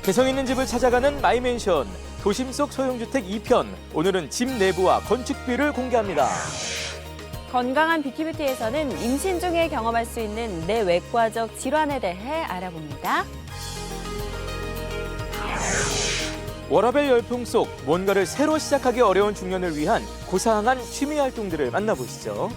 개성 있는 집을 찾아가는 마이맨션, 도심 속 소형주택 2편. 오늘은 집 내부와 건축비를 공개합니다. 건강한 뷰티뷰티에서는 임신 중에 경험할 수 있는 내외과적 질환에 대해 알아봅니다. 워라밸 열풍 속 뭔가를 새로 시작하기 어려운 중년을 위한 고상한 취미 활동들을 만나보시죠.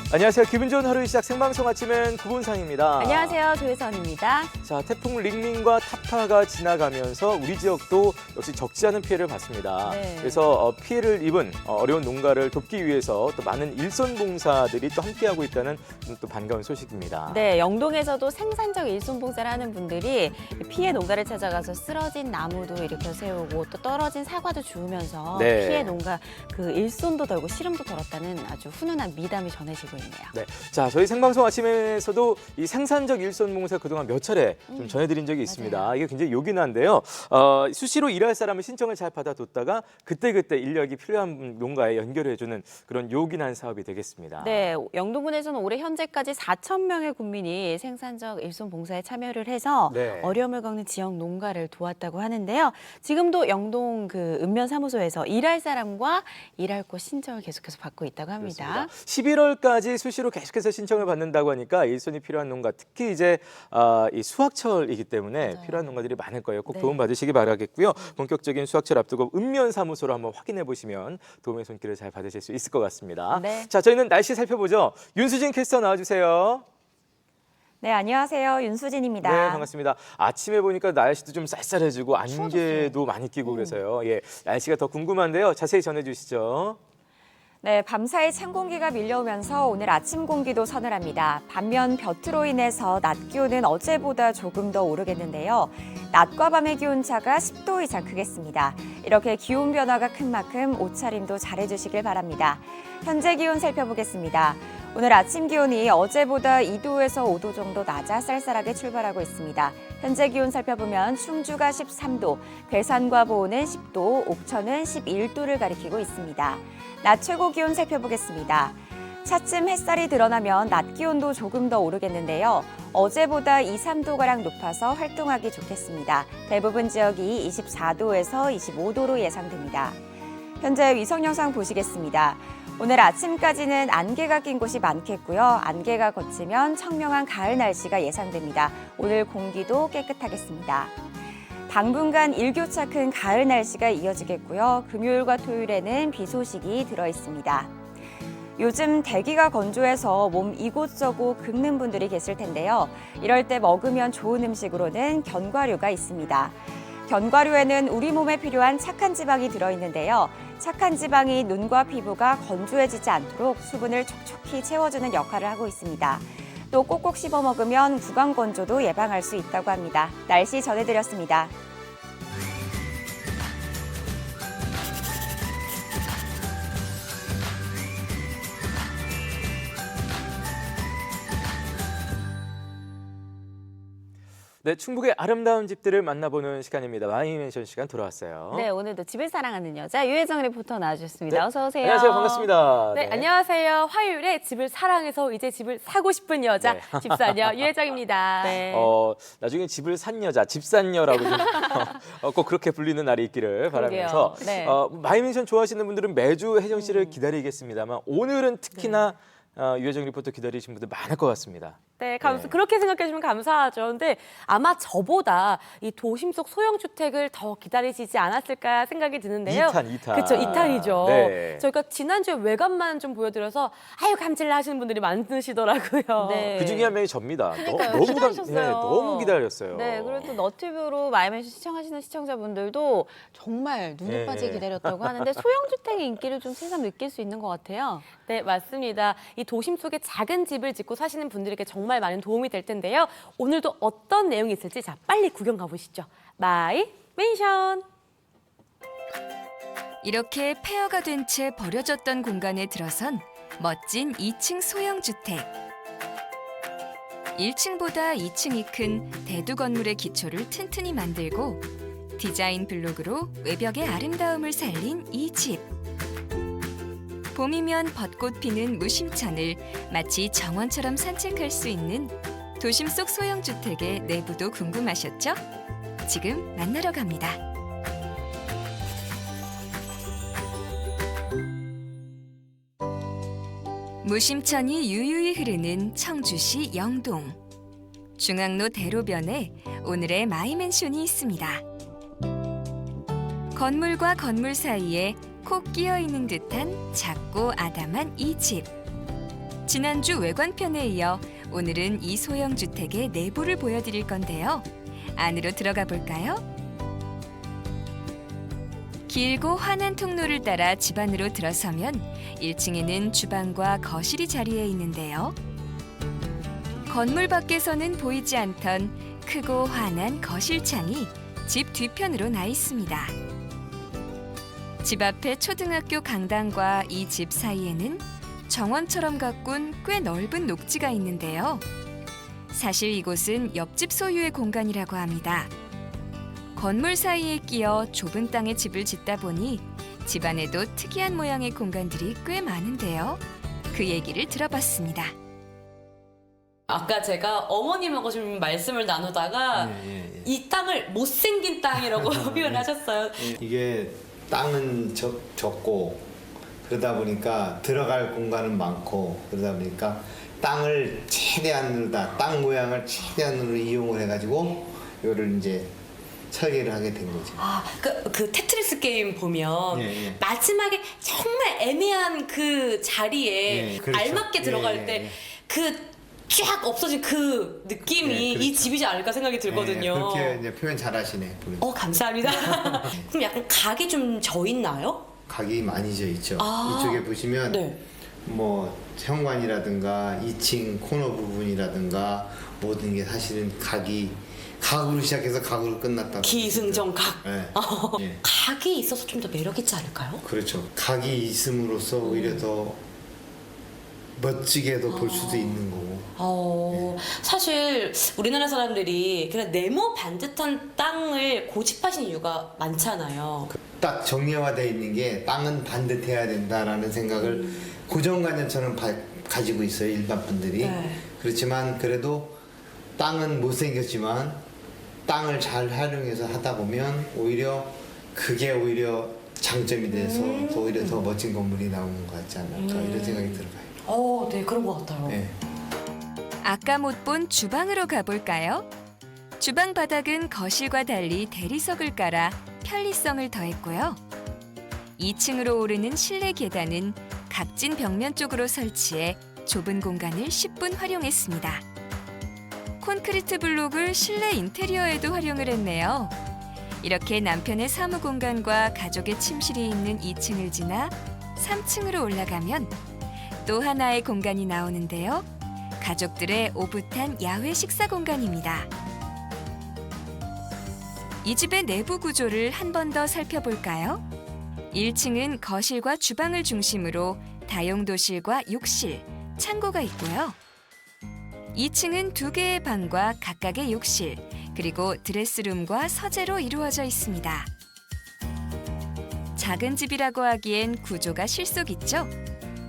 안녕하세요. 기분 좋은 하루의 시작 생방송 아침엔 구본상입니다. 안녕하세요. 조혜선입니다. 자, 태풍 링링과 타파가 지나가면서 우리 지역도 역시 적지 않은 피해를 봤습니다. 네. 그래서 피해를 입은 어려운 농가를 돕기 위해서 또 많은 일손 봉사들이 또 함께하고 있다는 또 반가운 소식입니다. 네, 영동에서도 생산적 일손봉사를 하는 분들이 피해 농가를 찾아가서 쓰러진 나무도 이렇게 세우고 또 떨어진 사과도 주우면서 네. 피해 농가 그 일손도 덜고 시름도 덜었다는 아주 훈훈한 미담이 전해지고 있네요. 네, 자 저희 생방송 아침에서도 이 생산적 일손 봉사 그동안 몇 차례 좀 전해드린 적이 있습니다. 맞아요. 이게 굉장히 요긴한데요. 수시로 일할 사람을 신청을 잘 받아뒀다가 그때그때 인력이 필요한 농가에 연결해주는 그런 요긴한 사업이 되겠습니다. 네, 영동군에서는 올해 현재까지 4천 명의 군민이 생산적 일손 봉사에 참여를 해서 네. 어려움을 겪는 지역 농가를 도왔다고 하는데요. 지금도 영동 그 읍면사무소에서 일할 사람과 일할 곳 신청을 계속해서 받고 있다고 합니다. 그렇습니다. 11월까지 수시로 계속해서 신청을 받는다고 하니까 일손이 필요한 농가, 특히 이제 이 수확철이기 때문에 맞아요. 필요한 농가들이 많을 거예요. 꼭 네. 도움 받으시기 바라겠고요. 본격적인 수확철 앞두고 읍면사무소로 한번 확인해 보시면 도움의 손길을 잘 받으실 수 있을 것 같습니다. 네. 자, 저희는 날씨 살펴보죠. 윤수진 캐스터 나와주세요. 네, 안녕하세요. 윤수진입니다. 네, 반갑습니다. 아침에 보니까 날씨도 좀 쌀쌀해지고 안개도 많이 끼고 그래서요. 예, 날씨가 더 궁금한데요. 자세히 전해주시죠. 네, 밤사이 찬 공기가 밀려오면서 오늘 아침 공기도 서늘합니다. 반면 볕으로 인해서 낮 기온은 어제보다 조금 더 오르겠는데요. 낮과 밤의 기온차가 10도 이상 크겠습니다. 이렇게 기온 변화가 큰 만큼 옷차림도 잘해주시길 바랍니다. 현재 기온 살펴보겠습니다. 오늘 아침 기온이 어제보다 2도에서 5도 정도 낮아 쌀쌀하게 출발하고 있습니다. 현재 기온 살펴보면 충주가 13도, 괴산과 보은은 10도, 옥천은 11도를 가리키고 있습니다. 낮 최고 기온 살펴보겠습니다. 차츰 햇살이 드러나면 낮 기온도 조금 더 오르겠는데요. 어제보다 2, 3도가량 높아서 활동하기 좋겠습니다. 대부분 지역이 24도에서 25도로 예상됩니다. 현재 위성 영상 보시겠습니다. 오늘 아침까지는 안개가 낀 곳이 많겠고요. 안개가 걷히면 청명한 가을 날씨가 예상됩니다. 오늘 공기도 깨끗하겠습니다. 당분간 일교차 큰 가을 날씨가 이어지겠고요. 금요일과 토요일에는 비 소식이 들어 있습니다. 요즘 대기가 건조해서 몸 이곳저곳 긁는 분들이 계실 텐데요. 이럴 때 먹으면 좋은 음식으로는 견과류가 있습니다. 견과류에는 우리 몸에 필요한 착한 지방이 들어있는데요. 착한 지방이 눈과 피부가 건조해지지 않도록 수분을 촉촉히 채워주는 역할을 하고 있습니다. 또 꼭꼭 씹어 먹으면 구강 건조도 예방할 수 있다고 합니다. 날씨 전해드렸습니다. 네, 충북의 아름다운 집들을 만나보는 시간입니다. 마이맨션 시간 돌아왔어요. 네, 오늘도 집을 사랑하는 여자 유혜정 리포터 나와주셨습니다. 네. 어서 오세요. 안녕하세요. 반갑습니다. 네, 안녕하세요. 화요일에 집을 사랑해서 이제 집을 사고 싶은 여자 네. 집사녀 유혜정입니다. 네. 나중에 집을 산 여자, 집산녀라고 좀, 꼭 그렇게 불리는 날이 있기를 바라면서 네. 마이맨션 좋아하시는 분들은 매주 혜정 씨를 기다리겠습니다만 오늘은 특히나 유혜정 리포터 기다리신 분들 많을 것 같습니다. 네, 네. 그렇게 생각해 주시면 감사하죠. 근데 아마 저보다 이 도심 속 소형주택을 더 기다리시지 않았을까 생각이 드는데요. 2탄. 그렇죠, 2탄이죠. 네. 저희가 지난주에 외관만 좀 보여드려서 아유 감질나 하시는 분들이 많으시더라고요. 네. 그 중에 한 명이 접니다. 그러니까요. 너무 기다리셨어요. 너무 기다렸어요. 네, 그리고 또 너튜브로 마이맨션 시청하시는 시청자분들도 정말 눈이 네. 빠지게 기다렸다고 하는데 소형주택의 인기를 좀 새삼 느낄 수 있는 것 같아요. 네, 맞습니다. 이 도심 속에 작은 집을 짓고 사시는 분들에게 정말 많은 도움이 될 텐데요. 오늘도 어떤 내용이 있을지 자 빨리 구경 가보시죠. 마이 맨션. 이렇게 폐허가 된 채 버려졌던 공간에 들어선 멋진 2층 소형주택. 1층보다 2층이 큰 대두 건물의 기초를 튼튼히 만들고 디자인 블록으로 외벽의 아름다움을 살린 이 집. 봄이면 벚꽃 피는 무심천을 마치 정원처럼 산책할 수 있는 도심 속 소형 주택의 내부도 궁금하셨죠? 지금 만나러 갑니다. 무심천이 유유히 흐르는 청주시 영동. 중앙로 대로변에 오늘의 마이맨션이 있습니다. 건물과 건물 사이에 콕 끼어 있는 듯한 작고 아담한 이 집. 지난주 외관편에 이어 오늘은 이 소형 주택의 내부를 보여드릴 건데요. 안으로 들어가 볼까요? 길고 환한 통로를 따라 집 안으로 들어서면 1층에는 주방과 거실이 자리해 있는데요. 건물 밖에서는 보이지 않던 크고 환한 거실창이 집 뒤편으로 나 있습니다. 집 앞에 초등학교 강당과 이 집 사이에는 정원처럼 가꾼 꽤 넓은 녹지가 있는데요. 사실 이곳은 옆집 소유의 공간이라고 합니다. 건물 사이에 끼어 좁은 땅에 집을 짓다 보니 집 안에도 특이한 모양의 공간들이 꽤 많은데요. 그 얘기를 들어봤습니다. 아까 제가 어머님하고 좀 말씀을 나누다가 이 땅을 못생긴 땅이라고 표현하셨어요. 이게 땅은 적고 그러다 보니까 들어갈 공간은 많고 그러다 보니까 땅을 최대한으로 땅 모양을 최대한으로 이용을 해가지고 이거를 이제 설계를 하게 된 거죠. 아, 그 테트리스 게임 보면 마지막에 정말 애매한 그 자리에 그렇죠. 알맞게 들어갈 때 그 쫙 없어진 그 느낌이 그렇죠. 이 집이지 않을까 생각이 들거든요. 그렇게 이제 표현 잘하시네. 감사합니다. 그럼 약간 각이 좀 져 있나요? 각이 많이 져 있죠. 아, 이쪽에 보시면 네. 뭐 현관이라든가 2층 코너 부분이라든가 모든 게 사실은 각으로 시작해서 각으로 끝났다. 기승전각. 네. 예. 각이 있어서 좀 더 매력 있지 않을까요? 그렇죠. 각이 있음으로써 오히려 더 멋지게도 볼 수도 있는 거고. 사실 우리나라 사람들이 그냥 네모 반듯한 땅을 고집하시는 이유가 많잖아요. 딱 정리화되어 있는 게 땅은 반듯해야 된다라는 생각을 고정관념처럼 가지고 있어요, 일반 분들이. 네. 그렇지만 그래도 땅은 못생겼지만 땅을 잘 활용해서 하다 보면 그게 오히려 장점이 돼서 오히려 더 멋진 건물이 나오는 것 같지 않을까 이런 생각이 들어요. 네, 그런 것 같아요. 네. 아까 못 본 주방으로 가볼까요? 주방 바닥은 거실과 달리 대리석을 깔아 편리성을 더했고요. 2층으로 오르는 실내 계단은 각진 벽면 쪽으로 설치해 좁은 공간을 10분 활용했습니다. 콘크리트 블록을 실내 인테리어에도 활용을 했네요. 이렇게 남편의 사무 공간과 가족의 침실이 있는 2층을 지나 3층으로 올라가면 또 하나의 공간이 나오는데요. 가족들의 오붓한 야외 식사 공간입니다. 이 집의 내부 구조를 한 번 더 살펴볼까요? 1층은 거실과 주방을 중심으로 다용도실과 욕실, 창고가 있고요. 2층은 2개의 방과 각각의 욕실, 그리고 드레스룸과 서재로 이루어져 있습니다. 작은 집이라고 하기엔 구조가 실속 있죠?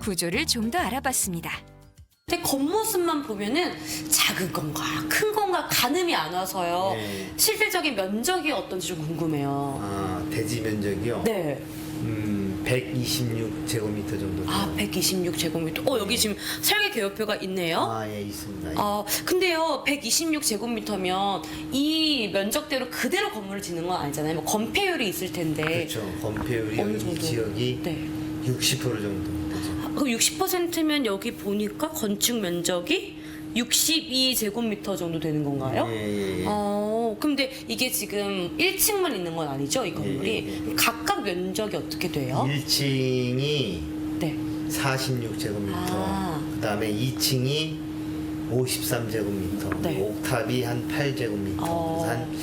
구조를 좀 더 알아봤습니다. 근데 겉모습만 보면은 작은 건가 큰 건가 가늠이 안 와서요. 네. 실질적인 면적이 어떤지 좀 궁금해요. 대지 면적이요? 네. 126제곱미터 정도. 126제곱미터. 여기 지금 설계 계획표가 있네요. 예, 있습니다. 근데요, 126제곱미터면 이 면적대로 그대로 건물을 짓는 건 아니잖아요. 뭐 건폐율이 있을 텐데. 그렇죠. 건폐율이 어느 여기 정도? 이 지역이 네. 60% 정도 되죠. 그럼 60%면 여기 보니까 건축 면적이 62제곱미터 정도 되는 건가요? 예. 근데 이게 지금 1층만 있는 건 아니죠, 이 건물이? 예. 각각 면적이 어떻게 돼요? 1층이 네. 46제곱미터, 그다음에 2층이 53제곱미터, 네. 옥탑이 한 8제곱미터, 그래서 한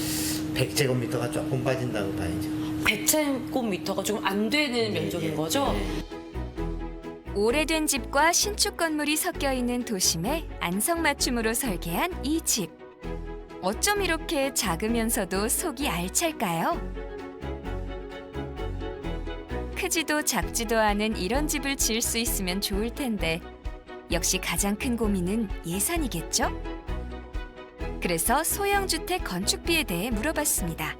100제곱미터가 조금 빠진다고 봐야죠. 100제곱미터가 좀 안 되는 면적인 거죠? 오래된 집과 신축 건물이 섞여 있는 도심에 안성맞춤으로 설계한 이 집. 어쩜 이렇게 작으면서도 속이 알찰까요? 크지도 작지도 않은 이런 집을 지을 수 있으면 좋을 텐데 역시 가장 큰 고민은 예산이겠죠? 그래서 소형주택 건축비에 대해 물어봤습니다.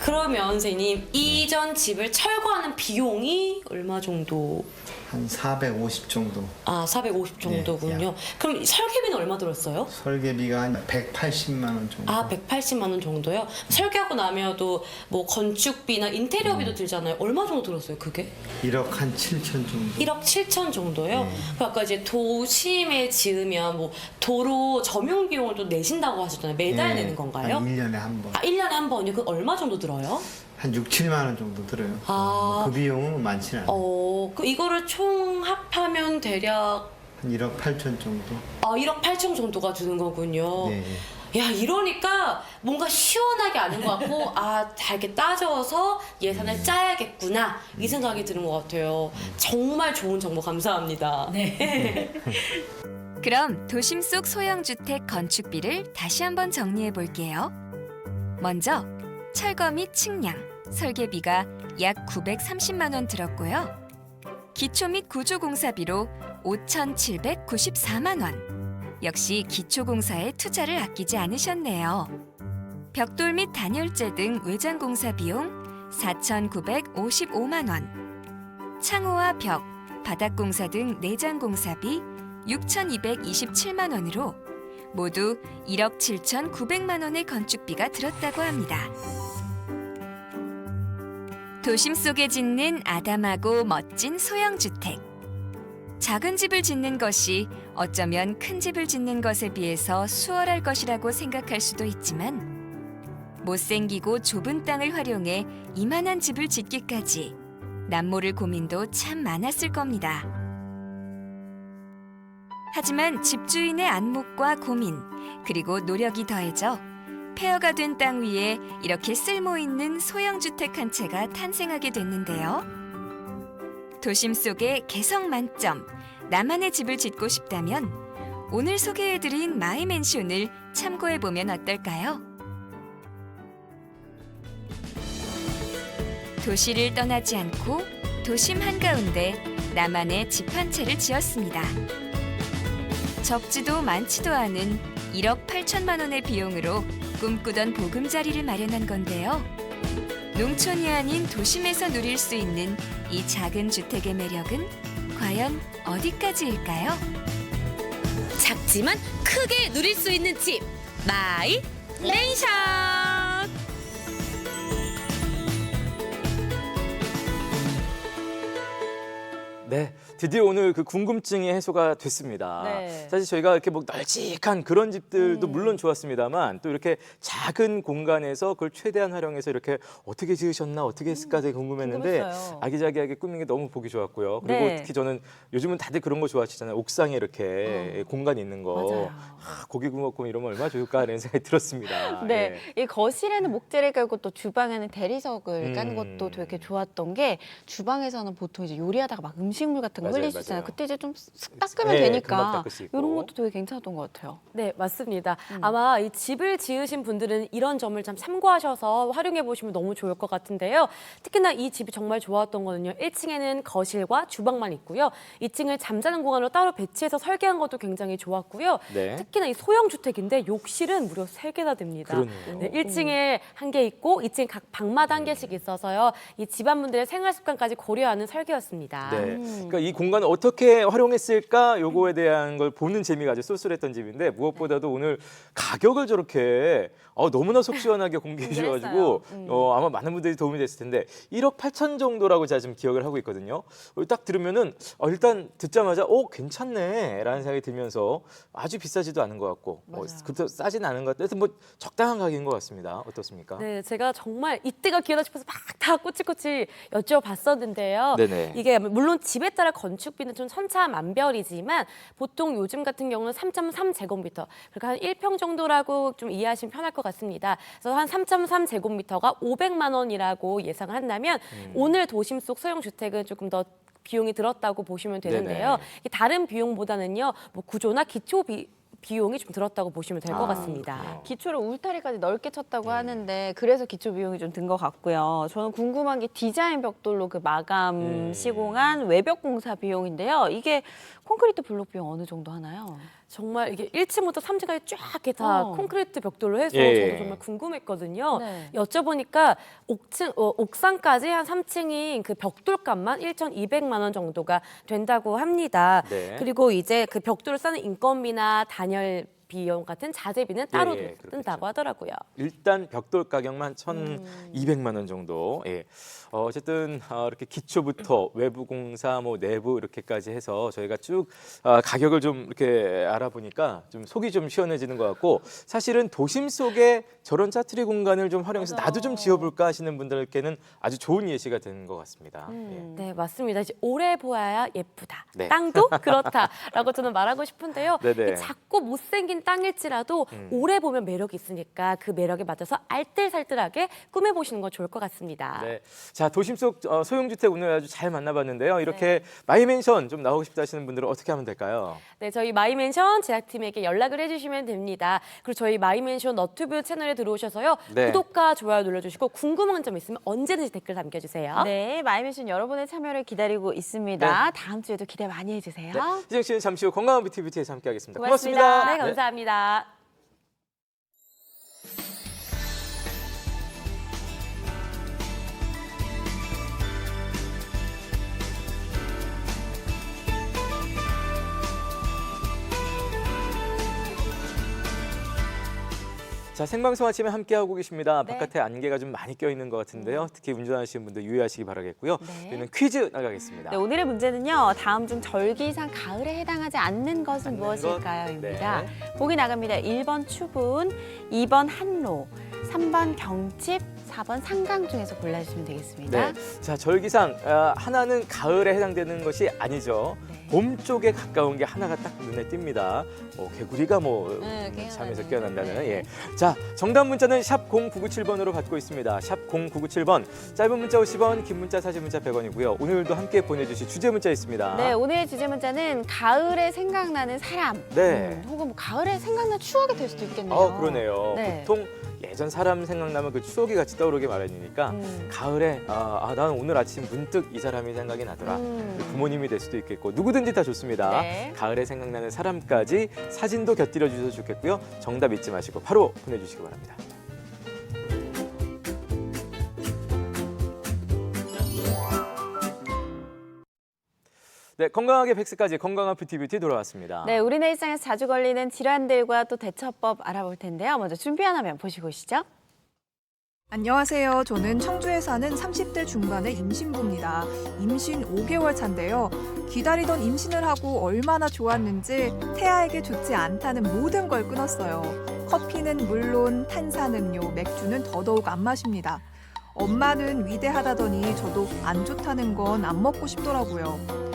그러면 선생님 이전 집을 철거하는 비용이 얼마 정도? 한 450 정도. 아, 450 정도군요. 네, 그럼 설계비는 얼마 들었어요? 설계비가 한 180만 원 정도. 아, 180만 원 정도요? 설계하고 나면도 뭐 건축비나 인테리어비도 들잖아요. 얼마 정도 들었어요, 그게? 1억 한 7천 정도. 1억 7천 정도요? 네. 그 아까 이제 도심에 지으면 뭐 도로 점용 비용을 또 내신다고 하셨잖아요. 매달 내는 건가요? 한 1년에 한 번. 아, 1년에 한 번이요? 그 얼마 정도 들어요? 한 6, 7만 원 정도 들어요. 아. 그 비용은 많지는 않아요. 그 이거를 총 합하면 대략 한 1억 8천 정도. 1억 8천 정도가 드는 거군요. 네. 야, 이러니까 뭔가 시원하게 아는 것 같고 잘 이렇게 따져서 예산을 짜야겠구나 이 생각이 드는 것 같아요. 정말 좋은 정보 감사합니다. 네. 그럼 도심 속 소형주택 건축비를 다시 한번 정리해 볼게요. 먼저 철거 및 측량, 설계비가 약 930만 원 들었고요. 기초 및 구조공사비로 5,794만 원. 역시 기초공사에 투자를 아끼지 않으셨네요. 벽돌 및 단열재 등 외장공사 비용 4,955만 원. 창호와 벽, 바닥공사 등 내장공사비 6,227만 원으로 모두 1억 7,900만 원의 건축비가 들었다고 합니다. 도심 속에 짓는 아담하고 멋진 소형주택. 작은 집을 짓는 것이 어쩌면 큰 집을 짓는 것에 비해서 수월할 것이라고 생각할 수도 있지만 못생기고 좁은 땅을 활용해 이만한 집을 짓기까지 남모를 고민도 참 많았을 겁니다. 하지만 집주인의 안목과 고민, 그리고 노력이 더해져 폐허가 된 땅 위에 이렇게 쓸모있는 소형주택 한 채가 탄생하게 됐는데요. 도심 속에 개성 만점, 나만의 집을 짓고 싶다면 오늘 소개해드린 마이맨션을 참고해보면 어떨까요? 도시를 떠나지 않고 도심 한가운데 나만의 집 한 채를 지었습니다. 적지도 많지도 않은 1억 8천만 원의 비용으로 꿈꾸던 보금자리를 마련한 건데요. 농촌이 아닌 도심에서 누릴 수 있는 이 작은 주택의 매력은 과연 어디까지일까요? 작지만 크게 누릴 수 있는 집 마이 랜션. 네, 드디어 오늘 그 궁금증이 해소가 됐습니다. 네. 사실 저희가 이렇게 뭐 널찍한 그런 집들도 물론 좋았습니다만 또 이렇게 작은 공간에서 그걸 최대한 활용해서 이렇게 어떻게 지으셨나 어떻게 했을까 되게 궁금했는데 궁금했어요. 아기자기하게 꾸민 게 너무 보기 좋았고요. 그리고 네. 특히 저는 요즘은 다들 그런 거 좋아하시잖아요. 옥상에 이렇게 공간 있는 거. 맞아요. 고기 구워 먹고 이러면 얼마나 좋을까 하는 생각이 들었습니다. 네, 예. 이 거실에는 목재를 깔고 또 주방에는 대리석을 까는 것도 되게 좋았던 게 주방에서는 보통 이제 요리하다가 막 음식물 같은 거 맞아요, 흘릴 수 있잖아요. 맞아요. 그때 이제 좀 쓱 닦으면 네, 금방 되니까 닦을 수 있고. 이런 것도 되게 괜찮았던 것 같아요. 네, 맞습니다. 아마 이 집을 지으신 분들은 이런 점을 참 참고하셔서 활용해 보시면 너무 좋을 것 같은데요. 특히나 이 집이 정말 좋았던 거는요. 1층에는 거실과 주방만 있고요. 2층을 잠자는 공간으로 따로 배치해서 설계한 것도 굉장히 좋았고요. 네. 특히나 이 소형 주택인데 욕실은 무려 3개나 됩니다. 그러네요. 네, 1층에 한 개 있고 2층 각 방마다 한 개씩 있어서요. 이 집안분들의 생활 습관까지 고려하는 설계였습니다. 네. 그러니까 이 공간을 어떻게 활용했을까 요거에 대한 걸 보는 재미가 아주 쏠쏠했던 집인데 무엇보다도 오늘 가격을 저렇게 너무나 속 시원하게 공개해 주셔가지고 아마 많은 분들이 도움이 됐을 텐데 1억 8천 정도라고 제가 지금 기억을 하고 있거든요. 딱 들으면은 일단 듣자마자 괜찮네라는 생각이 들면서 아주 비싸지도 않은 것 같고 그렇게 싸지는 않은 것 같아요. 하여튼 뭐 적당한 가격인 것 같습니다. 어떻습니까? 네, 제가 정말 이때가 기회다 싶어서 막 다 꼬치꼬치 여쭤봤었는데요. 네네. 이게 물론 집에 따라 건축비는 좀 천차만별이지만 보통 요즘 같은 경우는 3.3제곱미터, 그러니까 한 1평 정도라고 좀 이해하시면 편할 것 같습니다. 그래서 한 3.3제곱미터가 500만 원이라고 예상을 한다면 오늘 도심 속 소형 주택은 조금 더 비용이 들었다고 보시면 되는데요. 이게 다른 비용보다는요, 뭐 구조나 기초 비용이 좀 들었다고 보시면 될 것 같습니다. 기초를 울타리까지 넓게 쳤다고 하는데 그래서 기초 비용이 좀 든 것 같고요. 저는 궁금한 게 디자인 벽돌로 그 마감 시공한 외벽 공사 비용인데요. 이게 콘크리트 블록 비용 어느 정도 하나요? 정말 이게 1층부터 3층까지 쫙 이렇게 다 어. 콘크리트 벽돌로 해서 예. 저도 정말 궁금했거든요. 네. 여쭤보니까 옥상까지 한 3층인 그 벽돌값만 1,200만 원 정도가 된다고 합니다. 네. 그리고 이제 그 벽돌을 싸는 인건비나 단열 비용 같은 자재비는 따로 예, 그렇겠죠. 든다고 하더라고요. 일단 벽돌 가격만 1,200만 원 정도. 예. 어쨌든 이렇게 기초부터 외부 공사, 뭐 내부 이렇게까지 해서 저희가 쭉 가격을 좀 이렇게 알아보니까 좀 속이 좀 시원해지는 것 같고, 사실은 도심 속에 저런 짜투리 공간을 좀 활용해서 나도 좀 지어볼까 하시는 분들께는 아주 좋은 예시가 되는 것 같습니다. 예. 네, 맞습니다. 이제 오래 보아야 예쁘다. 네. 땅도 그렇다라고 저는 말하고 싶은데요. 네네. 이게 작고 못생긴 땅일지라도 오래 보면 매력이 있으니까 그 매력에 맞춰서 알뜰살뜰하게 꾸며보시는 건 좋을 것 같습니다. 네. 자, 도심 속 소형주택 오늘 아주 잘 만나봤는데요. 이렇게 마이맨션 좀 나오고 싶다 하시는 분들은 어떻게 하면 될까요? 네, 저희 마이맨션 제작팀에게 연락을 해주시면 됩니다. 그리고 저희 마이맨션 너튜브 채널에 들어오셔서요. 네. 구독과 좋아요 눌러주시고 궁금한 점 있으면 언제든지 댓글 남겨주세요. 네, 마이맨션 여러분의 참여를 기다리고 있습니다. 다음 주에도 기대 많이 해주세요. 네. 희정 씨는 잠시 후 건강한 뷰티에서 함께하겠습니다. 고맙습니다. 고맙습니다. 네, 감사합니다. 자, 생방송 아침에 함께하고 계십니다. 네. 바깥에 안개가 좀 많이 껴있는 것 같은데요. 특히 운전하시는 분들 유의하시기 바라겠고요. 네. 저희는 퀴즈 나가겠습니다. 네, 오늘의 문제는요. 다음 중 절기상 가을에 해당하지 않는 것은 않는 무엇일까요?입니다. 네. 보기 나갑니다. 1번 추분, 2번 한로, 3번 경칩, 4번 상강 중에서 골라주시면 되겠습니다. 네. 자, 절기상 하나는 가을에 해당되는 것이 아니죠. 네. 봄 쪽에 가까운 게 하나가 딱 눈에 띕니다. 개구리가 네, 잠에서 깨어나는. 깨어난다는. 네. 예. 자, 정답 문자는 샵 0997번으로 받고 있습니다. 샵 0997번. 짧은 문자 50원, 긴 문자 사진 문자 100원이고요. 오늘도 함께 보내주실 주제 문자 있습니다. 네, 오늘의 주제 문자는 가을에 생각나는 사람. 네. 혹은 뭐 가을에 생각나는 추억이 될 수도 있겠네요. 그러네요. 네. 보통 예전 사람 생각나면 그 추억이 같이 떠오르게 마련이니까 가을에 난 오늘 아침 문득 이 사람이 생각이 나더라. 부모님이 될 수도 있겠고 누구든지 다 좋습니다. 네. 가을에 생각나는 사람까지 사진도 곁들여 주셔도 좋겠고요. 정답 잊지 마시고 바로 보내주시기 바랍니다. 네, 건강하게 100세까지 건강한 뷰티 돌아왔습니다. 네, 우리네 일상에서 자주 걸리는 질환들과 또 대처법 알아볼 텐데요. 먼저 준비 하나면 보시고 오시죠. 안녕하세요. 저는 청주에 사는 30대 중반의 임신부입니다. 임신 5개월 차인데요. 기다리던 임신을 하고 얼마나 좋았는지 태아에게 좋지 않다는 모든 걸 끊었어요. 커피는 물론 탄산음료, 맥주는 더더욱 안 마십니다. 엄마는 위대하다더니 저도 안 좋다는 건 안 먹고 싶더라고요.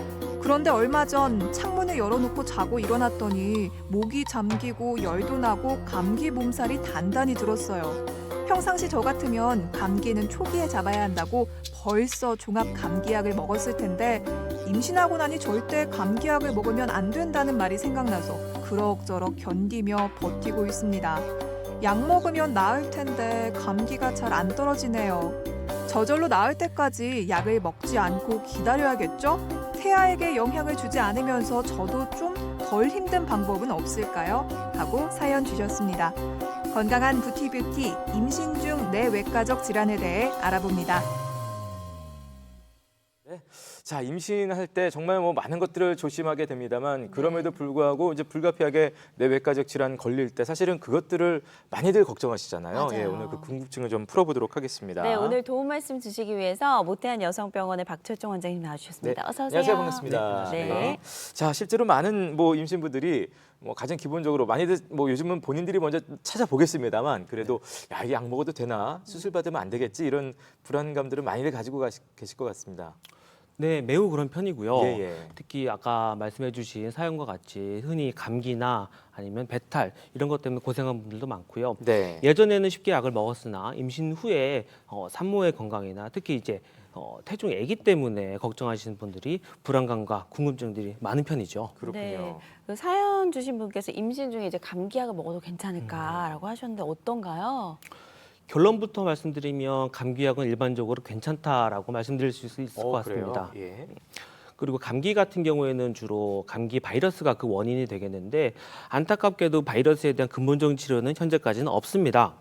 그런데 얼마 전 창문을 열어놓고 자고 일어났더니 목이 잠기고 열도 나고 감기 몸살이 단단히 들었어요. 평상시 저 같으면 감기는 초기에 잡아야 한다고 벌써 종합 감기약을 먹었을 텐데 임신하고 나니 절대 감기약을 먹으면 안 된다는 말이 생각나서 그럭저럭 견디며 버티고 있습니다. 약 먹으면 나을 텐데 감기가 잘 안 떨어지네요. 저절로 나을 때까지 약을 먹지 않고 기다려야겠죠? 태아에게 영향을 주지 않으면서 저도 좀 덜 힘든 방법은 없을까요? 하고 사연 주셨습니다. 건강한 뷰티 임신 중 내외과적 질환에 대해 알아봅니다. 자, 임신할 때 정말 뭐 많은 것들을 조심하게 됩니다만 그럼에도 불구하고 이제 불가피하게 내외과적 질환 걸릴 때 사실은 그것들을 많이들 걱정하시잖아요. 맞아요. 예, 오늘 그 궁금증을 좀 풀어보도록 하겠습니다. 네, 오늘 도움 말씀 주시기 위해서 모태한 여성병원의 박철종 원장님 나와주셨습니다. 어서 오세요. 안녕하세요, 반갑습니다. 네. 자, 실제로 많은 뭐 임신부들이 뭐 가장 기본적으로 많이들 뭐 요즘은 본인들이 먼저 찾아보겠습니다만 그래도 야, 이게 약 먹어도 되나 수술 받으면 안 되겠지 이런 불안감들을 많이들 가지고 계실 것 같습니다. 네, 매우 그런 편이고요. 예, 예. 특히 아까 말씀해주신 사연과 같이 흔히 감기나 아니면 배탈 이런 것 때문에 고생한 분들도 많고요. 네. 예전에는 쉽게 약을 먹었으나 임신 후에 산모의 건강이나 특히 이제 태중 아기 때문에 걱정하시는 분들이 불안감과 궁금증들이 많은 편이죠. 그렇군요. 네, 그 사연 주신 분께서 임신 중에 이제 감기약을 먹어도 괜찮을까라고 하셨는데 어떤가요? 결론부터 말씀드리면 감기약은 일반적으로 괜찮다라고 말씀드릴 수 있을 것 같습니다. 그래요? 예. 그리고 감기 같은 경우에는 주로 감기 바이러스가 그 원인이 되겠는데 안타깝게도 바이러스에 대한 근본적인 치료는 현재까지는 없습니다.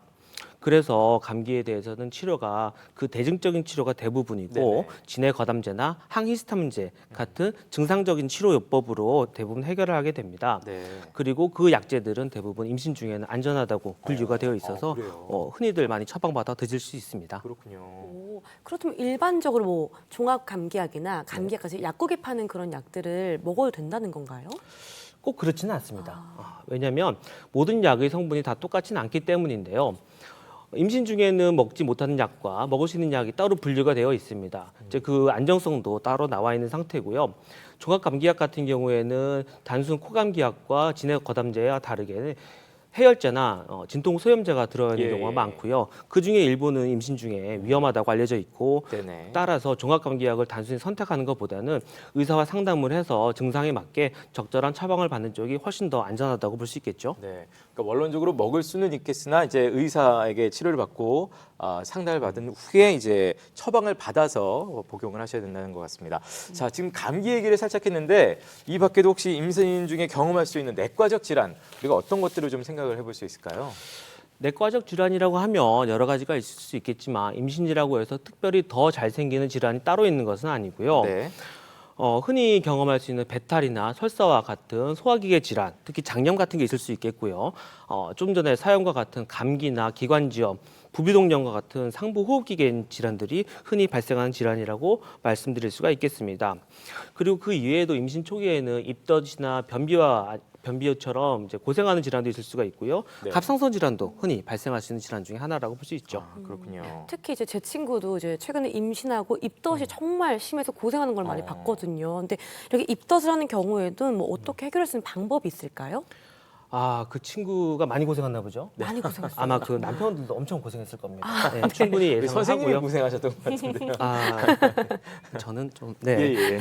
그래서 감기에 대해서는 치료가 그 대증적인 치료가 대부분이고 네네. 진해 거담제나 항히스타민제 같은 증상적인 치료 요법으로 대부분 해결을 하게 됩니다. 네. 그리고 그 약제들은 대부분 임신 중에는 안전하다고 분류가 되어 있어서 그래요? 흔히들 많이 처방받아 드실 수 있습니다. 그렇군요. 오, 그렇다면 일반적으로 뭐 종합 감기약이나 감기약까지 약국에 파는 그런 약들을 먹어도 된다는 건가요? 꼭 그렇지는 않습니다. 왜냐하면 모든 약의 성분이 다 똑같지는 않기 때문인데요. 임신 중에는 먹지 못하는 약과 먹을 수 있는 약이 따로 분류가 되어 있습니다. 이제 그 안정성도 따로 나와 있는 상태고요. 종합 감기약 같은 경우에는 단순 코감기약과 진해 거담제와 다르게 해열제나 진통 소염제가 들어있는 예. 경우가 많고요. 그 중에 일부는 임신 중에 위험하다고 알려져 있고 네네. 따라서 종합감기약을 단순히 선택하는 것보다는 의사와 상담을 해서 증상에 맞게 적절한 처방을 받는 쪽이 훨씬 더 안전하다고 볼 수 있겠죠. 네, 그러니까 원론적으로 먹을 수는 있겠으나 이제 의사에게 치료를 받고 상담을 받은 후에 이제 처방을 받아서 복용을 하셔야 된다는 것 같습니다. 자, 지금 감기 얘기를 살짝 했는데 이 밖에도 혹시 임신 중에 경험할 수 있는 내과적 질환 우리가 어떤 것들을 좀 생각을 해볼 수 있을까요? 내과적 질환이라고 하면 여러 가지가 있을 수 있겠지만 임신이라고 해서 특별히 더 잘 생기는 질환이 따로 있는 것은 아니고요. 네. 흔히 경험할 수 있는 배탈이나 설사와 같은 소화기계 질환, 특히 장염 같은 게 있을 수 있겠고요. 좀 전에 사연과 같은 감기나 기관지염, 부비동염과 같은 상부 호흡기계 질환들이 흔히 발생하는 질환이라고 말씀드릴 수가 있겠습니다. 그리고 그 이외에도 임신 초기에는 입덧이나 변비처럼 이제 고생하는 질환도 있을 수가 있고요. 네. 갑상선 질환도 흔히 발생할 수 있는 질환 중에 하나라고 볼 수 있죠. 그렇군요. 특히 이제 제 친구도 이제 최근에 임신하고 입덧이 정말 심해서 고생하는 걸 많이 봤거든요. 근데 이렇게 입덧을 하는 경우에도 뭐 어떻게 해결할 수 있는 방법이 있을까요? 그 친구가 많이 고생했나 보죠? 많이 고생했어요. 아마 그 남편들도 엄청 고생했을 겁니다. 네, 충분히 우리 선생님이 예상하고요. 고생하셨던 것 같은데요. 저는 좀 예, 예.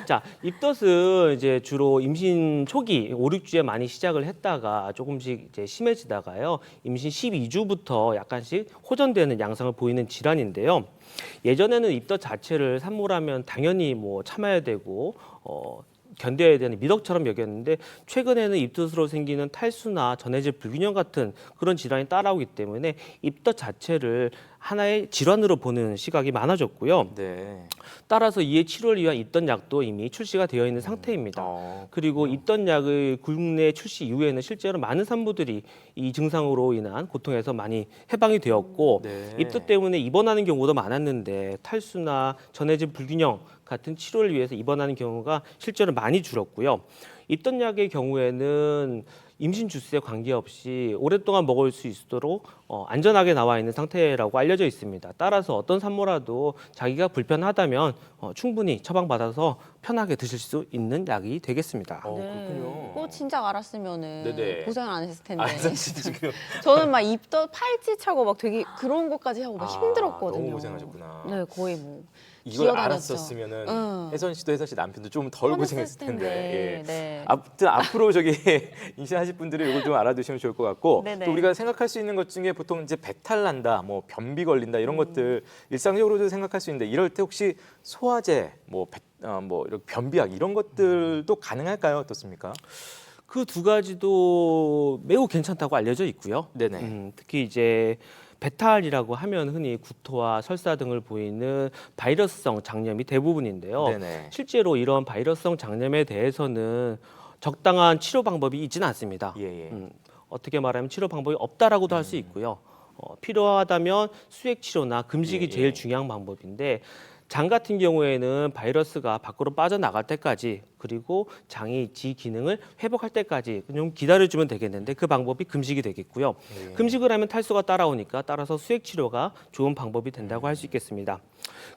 자, 입덧은 이제 주로 임신 초기 5, 6주에 많이 시작을 했다가 조금씩 이제 심해지다가요. 임신 12주부터 약간씩 호전되는 양상을 보이는 질환인데요. 예전에는 입덧 자체를 산모라면 당연히 뭐 참아야 되고 견뎌야 되는 미덕처럼 여겼는데 최근에는 입덧으로 생기는 탈수나 전해질 불균형 같은 그런 질환이 따라오기 때문에 입덧 자체를 하나의 질환으로 보는 시각이 많아졌고요. 네. 따라서 이에 치료를 위한 입덧 약도 이미 출시가 되어 있는 상태입니다. 그리고 입덧 약의 국내 출시 이후에는 실제로 많은 산모들이 이 증상으로 인한 고통에서 많이 해방이 되었고 네. 입덧 때문에 입원하는 경우도 많았는데 탈수나 전해질 불균형 같은 치료를 위해서 입원하는 경우가 실제로 많이 줄었고요. 입덧 약의 경우에는 임신 주수에 관계없이 오랫동안 먹을 수 있도록 안전하게 나와 있는 상태라고 알려져 있습니다. 따라서 어떤 산모라도 자기가 불편하다면 충분히 처방받아서 편하게 드실 수 있는 약이 되겠습니다. 그렇군요. 진작 알았으면은 네네. 고생을 안 했을 텐데. 지금 저는 막 입덧 팔찌 차고 막 되게 그런 것까지 하고 막 힘들었거든요. 너무 고생하셨구나. 네, 거의 뭐. 이걸 기어다녔죠. 알았었으면은 응. 혜선 씨도 혜선 씨 남편도 좀 덜 고생했을 텐데. 예. 네. 아무튼 앞으로 저기 임신하실 분들은 이걸 좀 알아두시면 좋을 것 같고 네네. 또 우리가 생각할 수 있는 것 중에 보통 이제 배탈 난다, 뭐 변비 걸린다 이런 것들 일상적으로도 생각할 수 있는데 이럴 때 혹시 소화제, 뭐 이렇게 변비약 이런 것들도 가능할까요? 어떻습니까? 그 두 가지도 매우 괜찮다고 알려져 있고요. 네네. 특히 이제 배탈이라고 하면 흔히 구토와 설사 등을 보이는 바이러스성 장염이 대부분인데요. 네네. 실제로 이런 바이러스성 장염에 대해서는 적당한 치료 방법이 있지는 않습니다. 예. 어떻게 말하면 치료 방법이 없다라고도 할 수 있고요. 필요하다면 수액 치료나 금식이 예. 제일 중요한 방법인데 장 같은 경우에는 바이러스가 밖으로 빠져나갈 때까지 그리고 장이 지 기능을 회복할 때까지 좀 기다려주면 되겠는데 그 방법이 금식이 되겠고요. 금식을 하면 탈수가 따라오니까 따라서 수액 치료가 좋은 방법이 된다고 할 수 있겠습니다.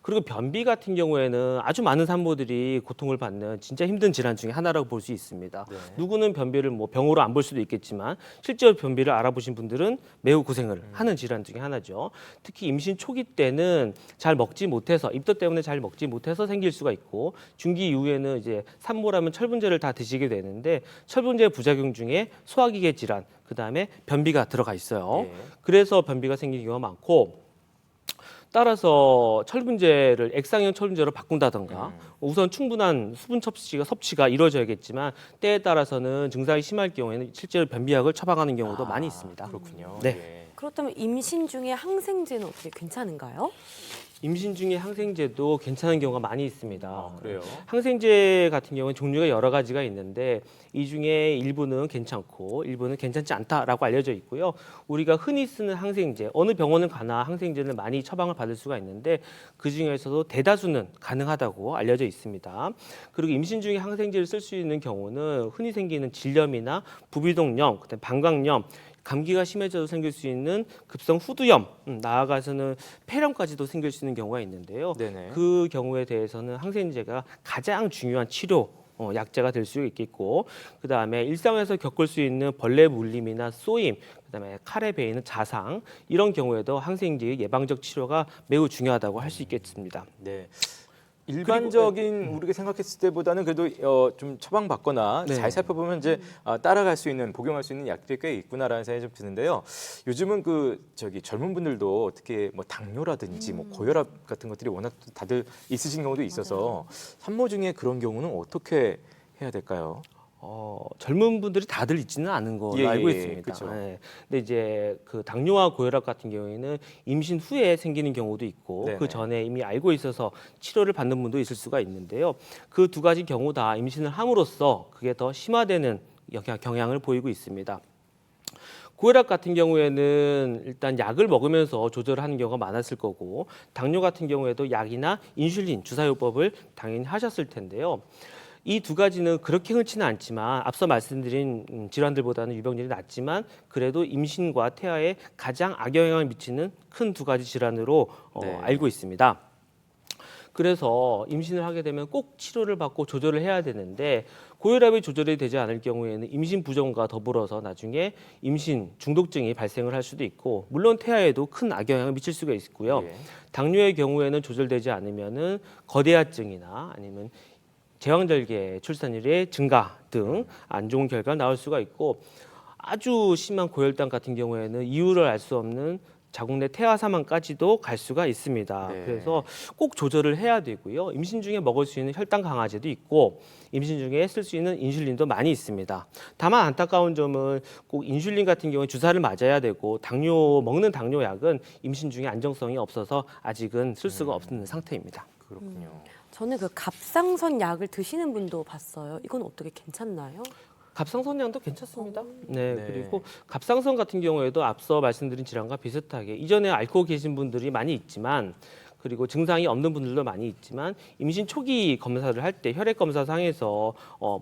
그리고 변비 같은 경우에는 아주 많은 산모들이 고통을 받는 진짜 힘든 질환 중에 하나라고 볼 수 있습니다. 누구는 변비를 뭐 병으로 안 볼 수도 있겠지만 실제로 변비를 알아보신 분들은 매우 고생을 하는 질환 중에 하나죠. 특히 임신 초기 때는 잘 먹지 못해서 입덧 때문에 잘 먹지 못해서 생길 수가 있고 중기 이후에는 이제 산모라면 철분제를 다 드시게 되는데 철분제 부작용 중에 소화기계 질환, 그다음에 변비가 들어가 있어요. 예. 그래서 변비가 생기는 경우가 많고 따라서 철분제를 액상형 철분제로 바꾼다던가 우선 충분한 수분 섭취가 이루어져야겠지만 때에 따라서는 증상이 심할 경우에는 실제로 변비약을 처방하는 경우도 많이 있습니다. 그렇군요. 네. 예. 그렇다면 임신 중에 항생제는 어떻게 괜찮은가요? 임신 중에 항생제도 괜찮은 경우가 많이 있습니다. 아, 그래요? 항생제 같은 경우는 종류가 여러 가지가 있는데 이 중에 일부는 괜찮고 일부는 괜찮지 않다라고 알려져 있고요. 우리가 흔히 쓰는 항생제, 어느 병원을 가나 항생제를 많이 처방을 받을 수가 있는데 그 중에서도 대다수는 가능하다고 알려져 있습니다. 그리고 임신 중에 항생제를 쓸 수 있는 경우는 흔히 생기는 질염이나 부비동염, 그다음에 방광염, 감기가 심해져서 생길 수 있는 급성 후두염, 나아가서는 폐렴까지도 생길 수 있는 경우가 있는데요. 네네. 그 경우에 대해서는 항생제가 가장 중요한 치료 약제가 될 수 있겠고, 그 다음에 일상에서 겪을 수 있는 벌레 물림이나 쏘임, 그 다음에 칼에 베이는 자상, 이런 경우에도 항생제의 예방적 치료가 매우 중요하다고 할 수 있겠습니다. 네. 일반적인 우리가 생각했을 때보다는 그래도 좀 처방받거나 네. 잘 살펴보면 이제 따라갈 수 있는, 복용할 수 있는 약들이 꽤 있구나라는 생각이 좀 드는데요. 요즘은 젊은 분들도 어떻게 뭐 당뇨라든지 뭐 고혈압 같은 것들이 워낙 다들 있으신 경우도 있어서 산모 중에 그런 경우는 어떻게 해야 될까요? 젊은 분들이 다들 있지는 않은 걸로 예, 알고 예, 있습니다. 그쵸. 네. 근데 이제 그 당뇨와 고혈압 같은 경우에는 임신 후에 생기는 경우도 있고 네네. 그 전에 이미 알고 있어서 치료를 받는 분도 있을 수가 있는데요. 그 두 가지 경우 다 임신을 함으로써 그게 더 심화되는 경향을 보이고 있습니다. 고혈압 같은 경우에는 일단 약을 먹으면서 조절하는 경우가 많았을 거고, 당뇨 같은 경우에도 약이나 인슐린 주사요법을 당연히 하셨을 텐데요. 이 두 가지는 그렇게 흔치는 않지만 앞서 말씀드린 질환들보다는 유병률이 낮지만 그래도 임신과 태아에 가장 악영향을 미치는 큰 두 가지 질환으로 네. 알고 있습니다. 그래서 임신을 하게 되면 꼭 치료를 받고 조절을 해야 되는데 고혈압이 조절이 되지 않을 경우에는 임신 부정과 더불어서 나중에 임신 중독증이 발생을 할 수도 있고, 물론 태아에도 큰 악영향을 미칠 수가 있고요. 예. 당뇨의 경우에는 조절되지 않으면은 거대아증이나 아니면 제왕절개 출산율의 증가 등 안 좋은 결과가 나올 수가 있고, 아주 심한 고혈당 같은 경우에는 이유를 알 수 없는 자궁 내 태아 사망까지도 갈 수가 있습니다. 네. 그래서 꼭 조절을 해야 되고요. 임신 중에 먹을 수 있는 혈당 강화제도 있고 임신 중에 쓸 수 있는 인슐린도 많이 있습니다. 다만 안타까운 점은 꼭 인슐린 같은 경우에 주사를 맞아야 되고 먹는 당뇨약은 임신 중에 안정성이 없어서 아직은 쓸 수가 없는 상태입니다. 그렇군요. 저는 그 갑상선 약을 드시는 분도 봤어요. 이건 어떻게 괜찮나요? 갑상선약도 괜찮습니다. 네, 네. 그리고 갑상선 같은 경우에도 앞서 말씀드린 질환과 비슷하게 이전에 앓고 계신 분들이 많이 있지만, 그리고 증상이 없는 분들도 많이 있지만 임신 초기 검사를 할 때 혈액 검사상에서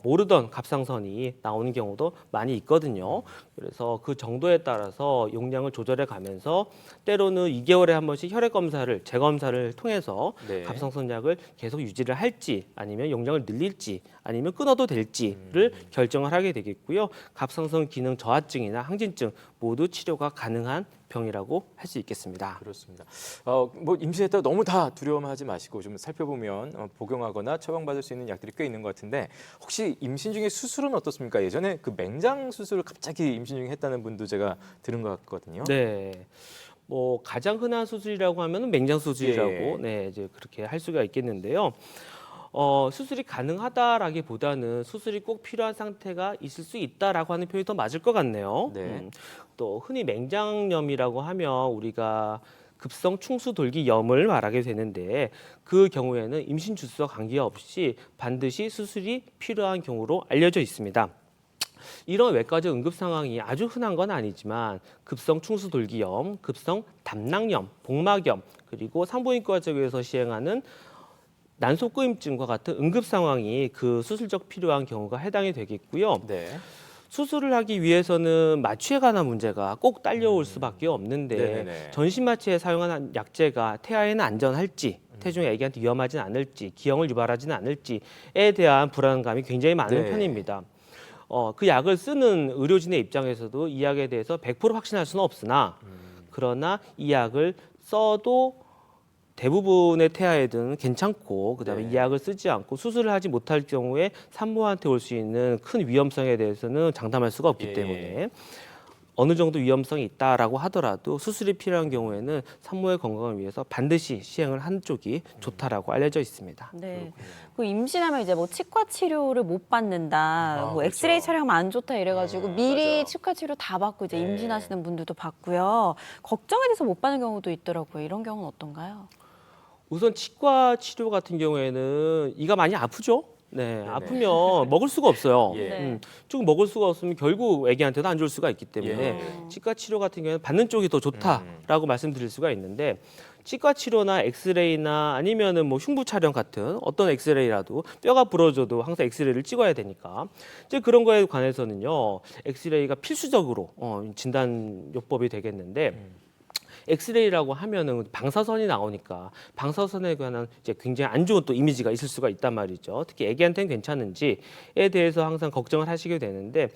모르던 갑상선이 나오는 경우도 많이 있거든요. 그래서 그 정도에 따라서 용량을 조절해 가면서 때로는 2개월에 한 번씩 혈액 검사를 재검사를 통해서 네. 갑상선약을 계속 유지를 할지 아니면 용량을 늘릴지 아니면 끊어도 될지를 결정을 하게 되겠고요. 갑상선 기능 저하증이나 항진증 모두 치료가 가능한 병이라고 할 수 있겠습니다. 그렇습니다. 뭐 임신했다가 너무 다 두려워하지 마시고 좀 살펴보면 복용하거나 처방받을 수 있는 약들이 꽤 있는 것 같은데, 혹시 임신 중에 수술은 어떻습니까? 예전에 그 맹장 수술을 갑자기 임신 중에 했다는 분도 제가 들은 것 같거든요. 네. 뭐 가장 흔한 수술이라고 하면 맹장 수술이라고 예. 네, 이제 그렇게 할 수가 있겠는데요. 수술이 가능하다라기보다는 수술이 꼭 필요한 상태가 있을 수 있다라고 하는 표현이 더 맞을 것 같네요. 네. 또 흔히 맹장염이라고 하면 우리가 급성 충수돌기염을 말하게 되는데 그 경우에는 임신 주수와 관계없이 반드시 수술이 필요한 경우로 알려져 있습니다. 이런 외과적 응급 상황이 아주 흔한 건 아니지만 급성 충수돌기염, 급성 담낭염, 복막염, 그리고 산부인과 쪽에서 시행하는 난소끄임증과 같은 응급 상황이 그 수술적 필요한 경우가 해당이 되겠고요. 네. 수술을 하기 위해서는 마취에 관한 문제가 꼭 딸려올 수밖에 없는데 네네네. 전신 마취에 사용하는 약제가 태아에는 안전할지, 태중 애기한테 위험하진 않을지, 기형을 유발하지는 않을지에 대한 불안감이 굉장히 많은 네. 편입니다. 그 약을 쓰는 의료진의 입장에서도 이 약에 대해서 100% 확신할 수는 없으나 그러나 이 약을 써도 대부분의 태아에는 괜찮고 그다음에 네. 이 약을 쓰지 않고 수술을 하지 못할 경우에 산모한테 올 수 있는 큰 위험성에 대해서는 장담할 수가 없기 예. 때문에 어느 정도 위험성이 있다라고 하더라도 수술이 필요한 경우에는 산모의 건강을 위해서 반드시 시행을 하는 쪽이 좋다라고 알려져 있습니다. 네. 그 임신하면 이제 뭐 치과 치료를 못 받는다, 뭐 그렇죠. 엑스레이 촬영하면 안 좋다 이래가지고 미리 맞아요. 치과 치료 다 받고 이제 네. 임신하시는 분들도 봤고요. 걱정이 돼서 못 받는 경우도 있더라고요. 이런 경우는 어떤가요? 우선 치과 치료 같은 경우에는 이가 많이 아프죠? 네, 아프면 먹을 수가 없어요. 예. 조금 먹을 수가 없으면 결국 애기한테도 안 좋을 수가 있기 때문에 예. 치과 치료 같은 경우에는 받는 쪽이 더 좋다라고 말씀드릴 수가 있는데 치과 치료나 엑스레이나 아니면은 뭐 흉부 촬영 같은 어떤 엑스레이라도 뼈가 부러져도 항상 엑스레이를 찍어야 되니까 이제 그런 거에 관해서는요 엑스레이가 필수적으로 진단 요법이 되겠는데. 엑스레이라고 하면은 방사선이 나오니까 방사선에 관한 이제 굉장히 안 좋은 또 이미지가 있을 수가 있단 말이죠. 특히 애기한테는 괜찮은지에 대해서 항상 걱정을 하시게 되는데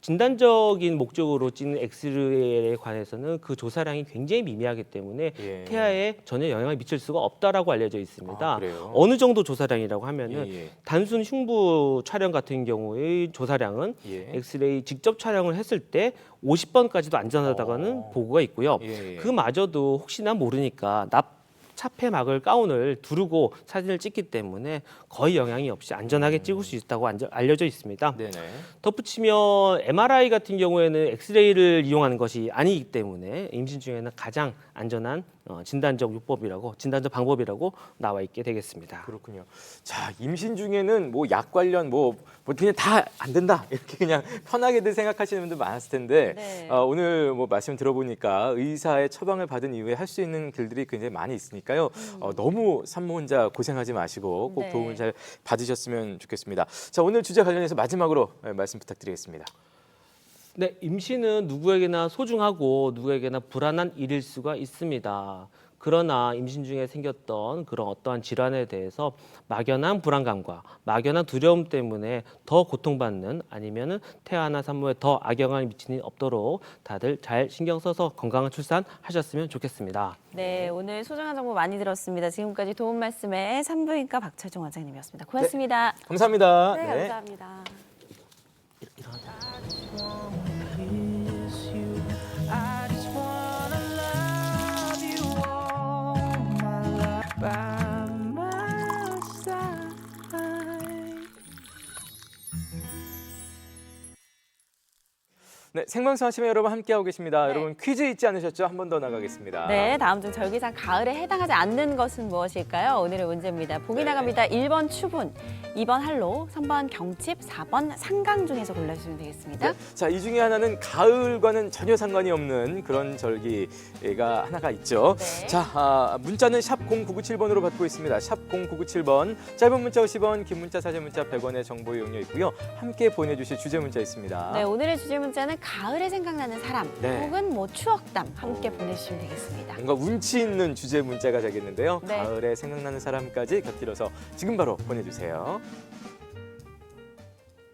진단적인 목적으로 찍는 엑스레이에 관해서는 그 조사량이 굉장히 미미하기 때문에 예. 태아에 전혀 영향을 미칠 수가 없다라고 알려져 있습니다. 아, 그래요? 어느 정도 조사량이라고 하면은 예. 단순 흉부 촬영 같은 경우의 조사량은 예. 엑스레이 직접 촬영을 했을 때 50번까지도 안전하다는 보고가 있고요. 예. 그마저도 혹시나 모르니까 납차폐막을 가운을 두르고 사진을 찍기 때문에 거의 영향이 없이 안전하게 찍을 수 있다고 알려져 있습니다. 네네. 덧붙이면 MRI 같은 경우에는 엑스레이를 이용하는 것이 아니기 때문에 임신 중에는 가장 안전한 진단적 방법이라고 나와 있게 되겠습니다. 그렇군요. 자, 임신 중에는 뭐 약 관련 뭐 그냥 다 안 된다 이렇게 그냥 편하게들 생각하시는 분들 많았을 텐데 네. 오늘 뭐 말씀 들어보니까 의사의 처방을 받은 이후에 할 수 있는 길들이 굉장히 많이 있으니까요. 너무 산모 혼자 고생하지 마시고 꼭 네. 도움을 잘 받으셨으면 좋겠습니다. 자, 오늘 주제 관련해서 마지막으로 말씀 부탁드리겠습니다. 네, 임신은 누구에게나 소중하고 누구에게나 불안한 일일 수가 있습니다. 그러나 임신 중에 생겼던 그런 어떠한 질환에 대해서 막연한 불안감과 막연한 두려움 때문에 더 고통받는 아니면은 태아나 산모에 더 악영향을 미치는 일 없도록 다들 잘 신경 써서 건강한 출산하셨으면 좋겠습니다. 네, 오늘 소중한 정보 많이 들었습니다. 지금까지 도움 말씀에 산부인과 박철종 원장님이었습니다. 고맙습니다. 감사합니다. 네, 감사합니다. 네, 생방송 하시면 여러분 함께하고 계십니다. 네. 여러분 퀴즈 잊지 않으셨죠? 한 번 더 나가겠습니다. 네, 다음 중 절기상 가을에 해당하지 않는 것은 무엇일까요? 오늘의 문제입니다. 보기 네. 나갑니다. 1번 추분, 2번 한로, 3번 경칩, 4번 상강 중에서 골라주시면 되겠습니다. 네. 자, 이 중에 하나는 가을과는 전혀 상관이 없는 그런 절기가 하나가 있죠. 네. 자, 문자는 샵 0997번으로 받고 있습니다. 샵 0997번. 짧은 문자 50원, 긴 문자, 사진 문자 100원의 정보 이용료 있고요. 함께 보내주실 주제 문자 있습니다. 네, 오늘의 주제 문자는 가을에 생각나는 사람 네. 혹은 뭐 추억담 함께 보내주시면 되겠습니다. 뭔가 운치 있는 주제 문자가 되겠는데요. 네. 가을에 생각나는 사람까지 곁들여서 지금 바로 보내주세요.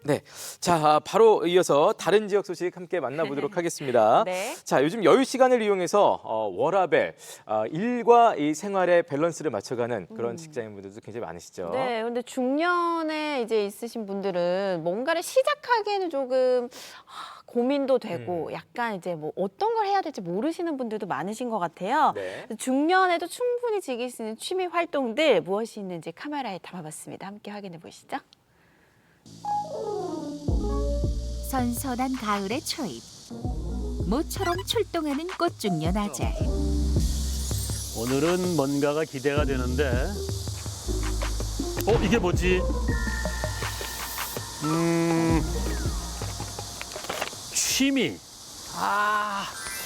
네, 자 바로 이어서 다른 지역 소식 함께 만나보도록 하겠습니다. 네. 자, 요즘 여유 시간을 이용해서 워라밸, 일과 이 생활의 밸런스를 맞춰가는 그런 직장인분들도 굉장히 많으시죠. 네, 근데 중년에 이제 있으신 분들은 뭔가를 시작하기에는 조금 고민도 되고 약간 이제 뭐 어떤 걸 해야 될지 모르시는 분들도 많으신 것 같아요. 네. 중년에도 충분히 즐길 수 있는 취미 활동들 무엇이 있는지 카메라에 담아봤습니다. 함께 확인해 보시죠. 선선한 가을의 초입, 모처럼 출동하는 꽃중년 아재. 오늘은 뭔가가 기대가 되는데 이게 뭐지? 취미.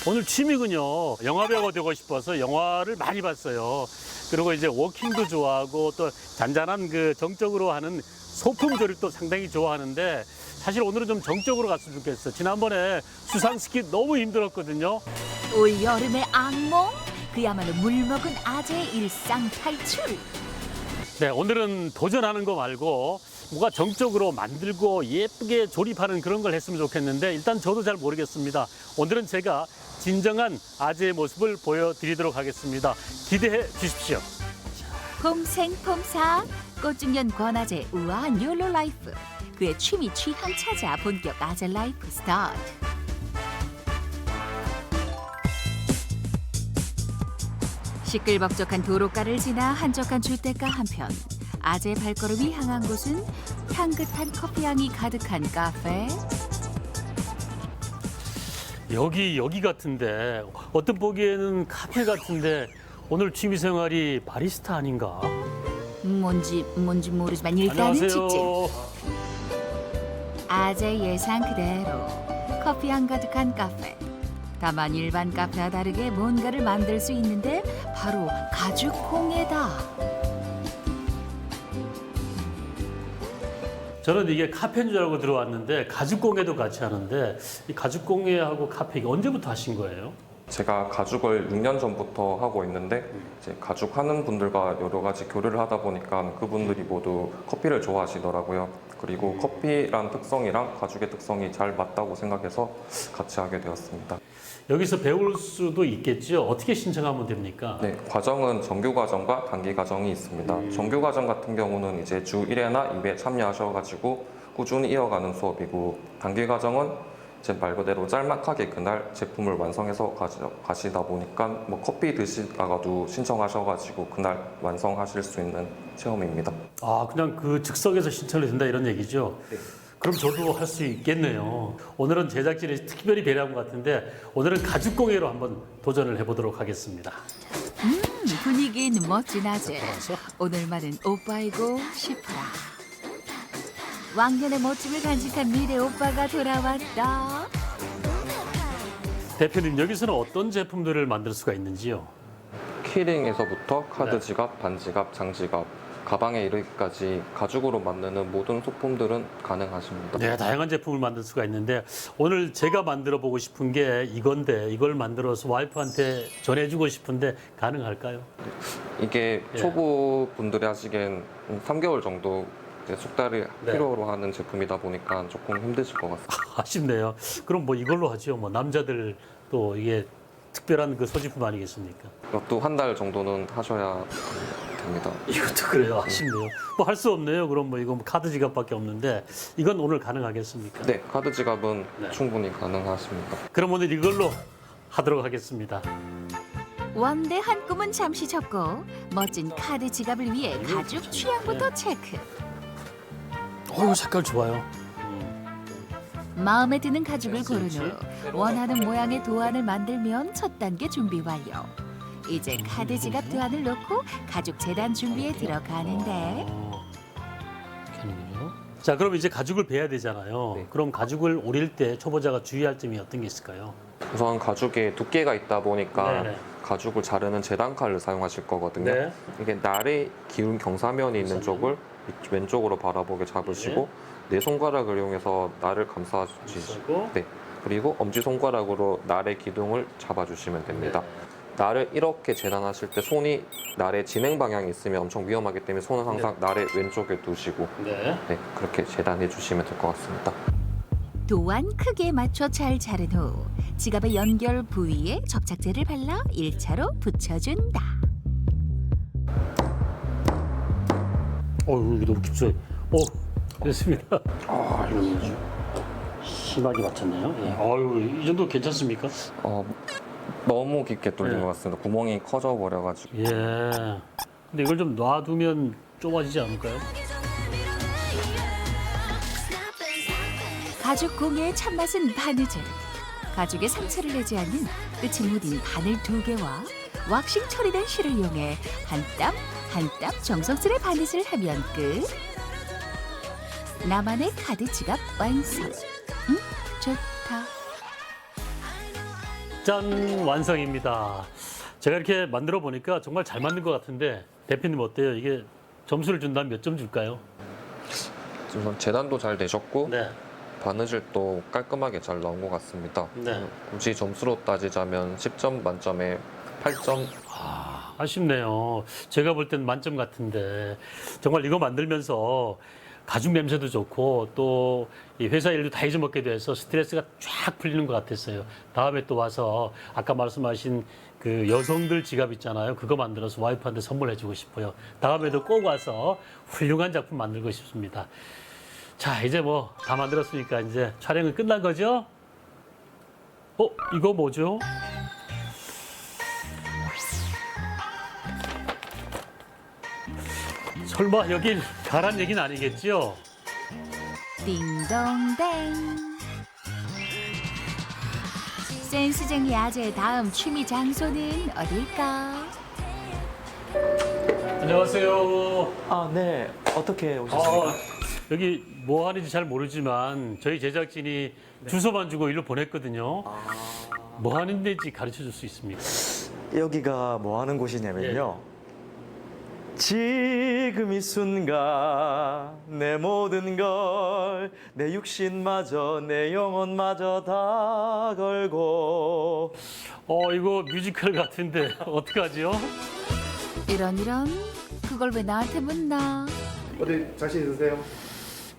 오늘 취미군요. 영화배우가 되고 싶어서 영화를 많이 봤어요. 그리고 이제 워킹도 좋아하고 또 잔잔한 그 정적으로 하는 소품조를 또 상당히 좋아하는데 사실 오늘은 좀 정적으로 갔으면 좋겠어. 지난번에 수상스키 너무 힘들었거든요. 올 여름의 악몽, 그야말로 물먹은 아재의 일상 탈출. 네, 오늘은 도전하는 거 말고 뭔가 정적으로 만들고 예쁘게 조립하는 그런 걸 했으면 좋겠는데 일단 저도 잘 모르겠습니다. 오늘은 제가 진정한 아재의 모습을 보여드리도록 하겠습니다. 기대해 주십시오. 폼생폼사, 꽃중년 권아재 우아한 욜로 라이프. 그의 취미 취향 찾아 본격 아재 라이프 스타트. 시끌벅적한 도로가를 지나 한적한 주택가 한편 아재의 발걸음이 향한 곳은 향긋한 커피향이 가득한 카페. 여기 같은데 어떤 보기에는 카페 같은데 오늘 취미 생활이 바리스타 아닌가? 뭔지 모르지만 일단은 안녕하세요. 직진. 아재 예상 그대로 커피향 가득한 카페. 다만 일반 카페와 다르게 뭔가를 만들 수 있는데 바로 가죽콩에다. 저는 이게 카페인 줄 알고 들어왔는데 가죽공예도 같이 하는데 이 가죽공예하고 카페 이게 언제부터 하신 거예요? 제가 가죽을 6년 전부터 하고 있는데 이제 가죽 하는 분들과 여러 가지 교류를 하다 보니까 그분들이 모두 커피를 좋아하시더라고요. 그리고 커피란 특성이랑 가죽의 특성이 잘 맞다고 생각해서 같이 하게 되었습니다. 여기서 배울 수도 있겠죠? 어떻게 신청하면 됩니까? 네, 과정은 정규 과정과 단기 과정이 있습니다. 정규 과정 같은 경우는 이제 주 1회나 2회 참여하셔가지고 꾸준히 이어가는 수업이고 단기 과정은 제 말 그대로 짤막하게 그날 제품을 완성해서 가시다 보니까 뭐 커피 드시다가도 신청하셔가지고 그날 완성하실 수 있는 체험입니다. 아, 그냥 그 즉석에서 신청이 된다 이런 얘기죠? 네. 그럼 저도 할 수 있겠네요. 오늘은 제작진이 특별히 배려한 것 같은데 오늘은 가죽공예로 한번 도전을 해보도록 하겠습니다. 분위기 있는 멋진 아재. 오늘만은 오빠이고 싶어라. 왕년의 멋짐을 간직한 미래 오빠가 돌아왔다. 대표님, 여기서는 어떤 제품들을 만들 수가 있는지요? 키링에서부터 카드 지갑, 반지갑, 장지갑, 가방에 이르기까지 가죽으로 만드는 모든 소품들은 가능하십니다. 네, 다양한 제품을 만들 수가 있는데 오늘 제가 만들어 보고 싶은 게 이건데 이걸 만들어서 와이프한테 전해주고 싶은데 가능할까요? 이게 초보 분들이 하시기엔 3개월 정도 이제 숙달을 필요로 하는 제품이다 보니까 조금 힘드실 것 같습니다. 아쉽네요. 그럼 뭐 이걸로 하죠. 뭐 남자들 또 이게 특별한 그 소지품 아니겠습니까? 이것도 한 달 정도는 하셔야 됩니다. 이것도 그래요. 아쉽네요. 뭐 할 수 없네요. 그럼 뭐 이건 카드 지갑밖에 없는데 이건 오늘 가능하겠습니까? 네, 카드 지갑은 충분히 가능하십니다. 그럼 오늘 이걸로 하도록 하겠습니다. 원대한 꿈은 잠시 접고 멋진 카드 지갑을 위해 가죽 취향부터 체크. 색깔 좋아요. 마음에 드는 가죽을 고른 후 원하는 모양의 도안을 만들면 첫 단계 준비 완료. 이제 카드 지갑 도안을 놓고 가죽 재단 준비에 들어가는데 자, 그럼 이제 가죽을 베야 되잖아요. 그럼 가죽을 오릴 때 초보자가 주의할 점이 어떤 게 있을까요? 우선 가죽에 두께가 있다 보니까 네네. 가죽을 자르는 재단칼을 사용하실 거거든요. 네. 이게 날의 기운 경사면이 있는 쪽을 왼쪽으로 바라보게 잡으시고 네 손가락을 이용해서 날을 감싸주시고 그리고 엄지손가락으로 날의 기둥을 잡아주시면 됩니다. 날을 이렇게 재단하실 때 손이 날의 진행 방향이 있으면 엄청 위험하기 때문에 손은 항상 날의 왼쪽에 두시고 그렇게 재단해 주시면 될 것 같습니다. 도안 크기에 맞춰 잘 자른 후 지갑의 연결 부위에 접착제를 발라 1차로 붙여준다. 이게 너무 깊어요. 됐습니다. 이거 심하게 맞췄네요. 이 정도 괜찮습니까? 너무 깊게 뚫린 것 같습니다. 구멍이 커져 버려가지고. 근데 이걸 좀 놔두면 좁아지지 않을까요? 가죽 공예의 참맛은 바느질. 가죽에 상처를 내지 않는 끝이 무딘 바늘 2개와 왁싱 처리된 실을 이용해 한 땀 한 땀 정성스레 바느질을 하면 끝. 나만의 카드 지갑 완성. 좋다. 짠, 완성입니다. 제가 이렇게 만들어 보니까 정말 잘 만든 것 같은데 대표님 어때요? 이게 점수를 준다면 몇 점 줄까요? 지금 재단도 잘 되셨고 바느질도 깔끔하게 잘 나온 것 같습니다. 굳이 점수로 따지자면 10점 만점에 8점. 아쉽네요. 제가 볼 땐 만점 같은데 정말 이거 만들면서 가죽 냄새도 좋고 또 이 회사 일도 다 잊어먹게 돼서 스트레스가 쫙 풀리는 것 같았어요. 다음에 또 와서 아까 말씀하신 그 여성들 지갑 있잖아요. 그거 만들어서 와이프한테 선물해주고 싶어요. 다음에도 꼭 와서 훌륭한 작품 만들고 싶습니다. 자, 이제 뭐 다 만들었으니까 이제 촬영은 끝난 거죠? 이거 뭐죠? 설마 여길 가란 얘기는 아니겠지요? 띵동댕. 센스쟁이 아재의 다음 취미 장소는 어딜까? 안녕하세요. 아, 네. 어떻게 오셨습니까? 여기 뭐 하는지 잘 모르지만 저희 제작진이 주소만 주고 일로 보냈거든요. 뭐 하는 데인지 가르쳐 줄 수 있습니까? 여기가 뭐 하는 곳이냐면요. 지금 이 순간 내 모든 걸 내 육신마저 내 영혼마저 다 걸고 이거 뮤지컬 같은데 어떡하지요? 이런 그걸 왜 나한테 묻나? 어디 자신 있으세요?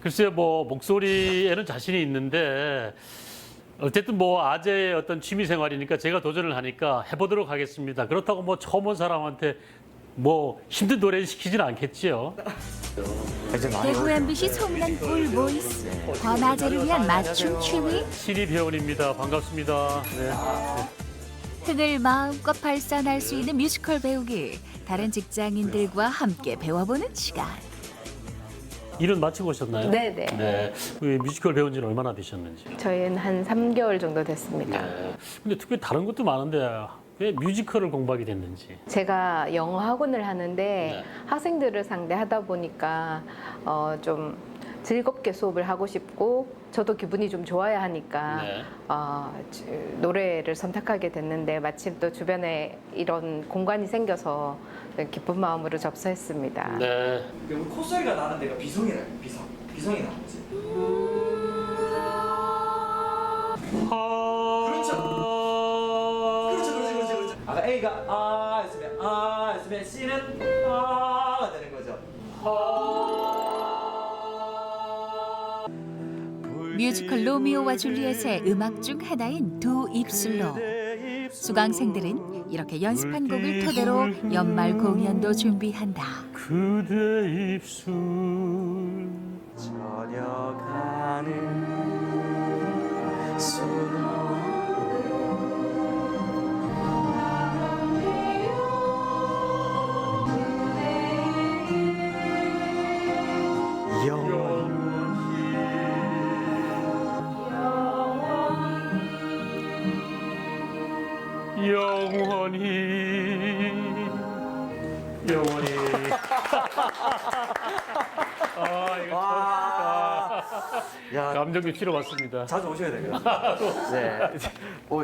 글쎄요, 뭐 목소리에는 자신이 있는데 어쨌든 뭐 아재의 어떤 취미 생활이니까 제가 도전을 하니까 해보도록 하겠습니다. 그렇다고 뭐 처음 온 사람한테 뭐 힘든 노래를 시키지는 않겠지요. 대구 MBC 소문난 꿀 보이스 권아재를 위한 맞춤 취미 신입 회원입니다. 반갑습니다. 네. 흥을 마음껏 발산할 수 있는 뮤지컬 배우기 다른 직장인들과 함께 배워보는 시간. 일은 마치고 오셨나요? 네네. 네. 뮤지컬 배운 지는 얼마나 되셨는지. 저희는 한 3개월 정도 됐습니다. 네. 근데 특별히 다른 것도 많은데 왜 뮤지컬을 공부하게 됐는지. 제가 영어 학원을 하는데 네. 학생들을 상대하다 보니까 좀 즐겁게 수업을 하고 싶고 저도 기분이 좀 좋아야 하니까 네. 노래를 선택하게 됐는데 마침 또 주변에 이런 공간이 생겨서 기쁜 마음으로 접수했습니다. 네. 우리 콧소리가 나는 데가 비성이라요. 비성이 나는 거지. 그렇죠. 아까 A가 A였으면 C는 A가 되는 거죠. 뮤지컬 로미오와 줄리엣의 음악 중 하나인 두 입술로 수강생들은 이렇게 연습한 곡을 토대로 연말 공연도 준비한다. 그대 입술 저려가는 수놓 영원히 이거 야, 감정도 치러봤습니다. 자주 오셔야 되겠어요. 네.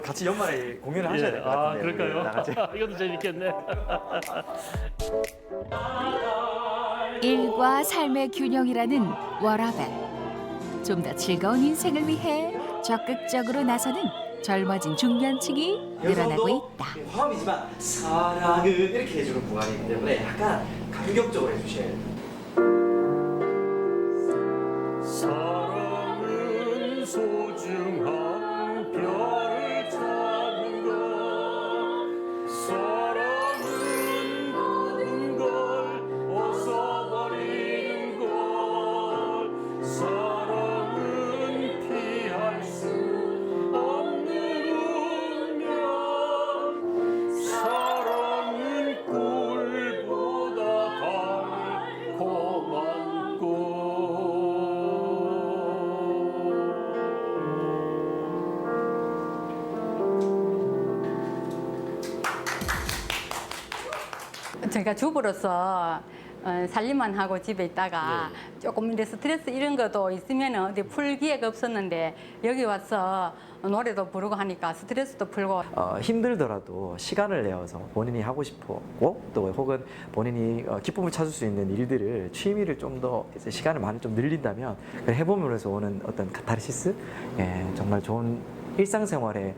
같이 연말에 공연을 하셔야 될 것 같은데. 우리 그럴까요? 다 같이. 이것도 재밌겠네. 일과 삶의 균형이라는 워라벨. 좀 더 즐거운 인생을 위해 적극적으로 나서는 젊어진 중년층이 늘어나고 있다. 화음이지만 사랑은 이렇게 해주는 구간이기 때문에 약간 감격적으로 해주셔야 돼요. 사랑은 소중한 별을 찾는 것 사랑은 모든 걸 벗어버리는 것 사랑은 피할 수 없는 운명 사랑은 꿀보다 달콤한 꽃 제가 주부로서 살림만 하고 집에 있다가 조금 이제 스트레스 이런 것도 있으면 어디 풀 기회가 없었는데 여기 와서 노래도 부르고 하니까 스트레스도 풀고 힘들더라도 시간을 내어서 본인이 하고 싶었고 또 혹은 본인이 기쁨을 찾을 수 있는 일들을 취미를 좀 더 시간을 많이 좀 늘린다면 해보면서 오는 어떤 카타르시스 정말 좋은 일상생활의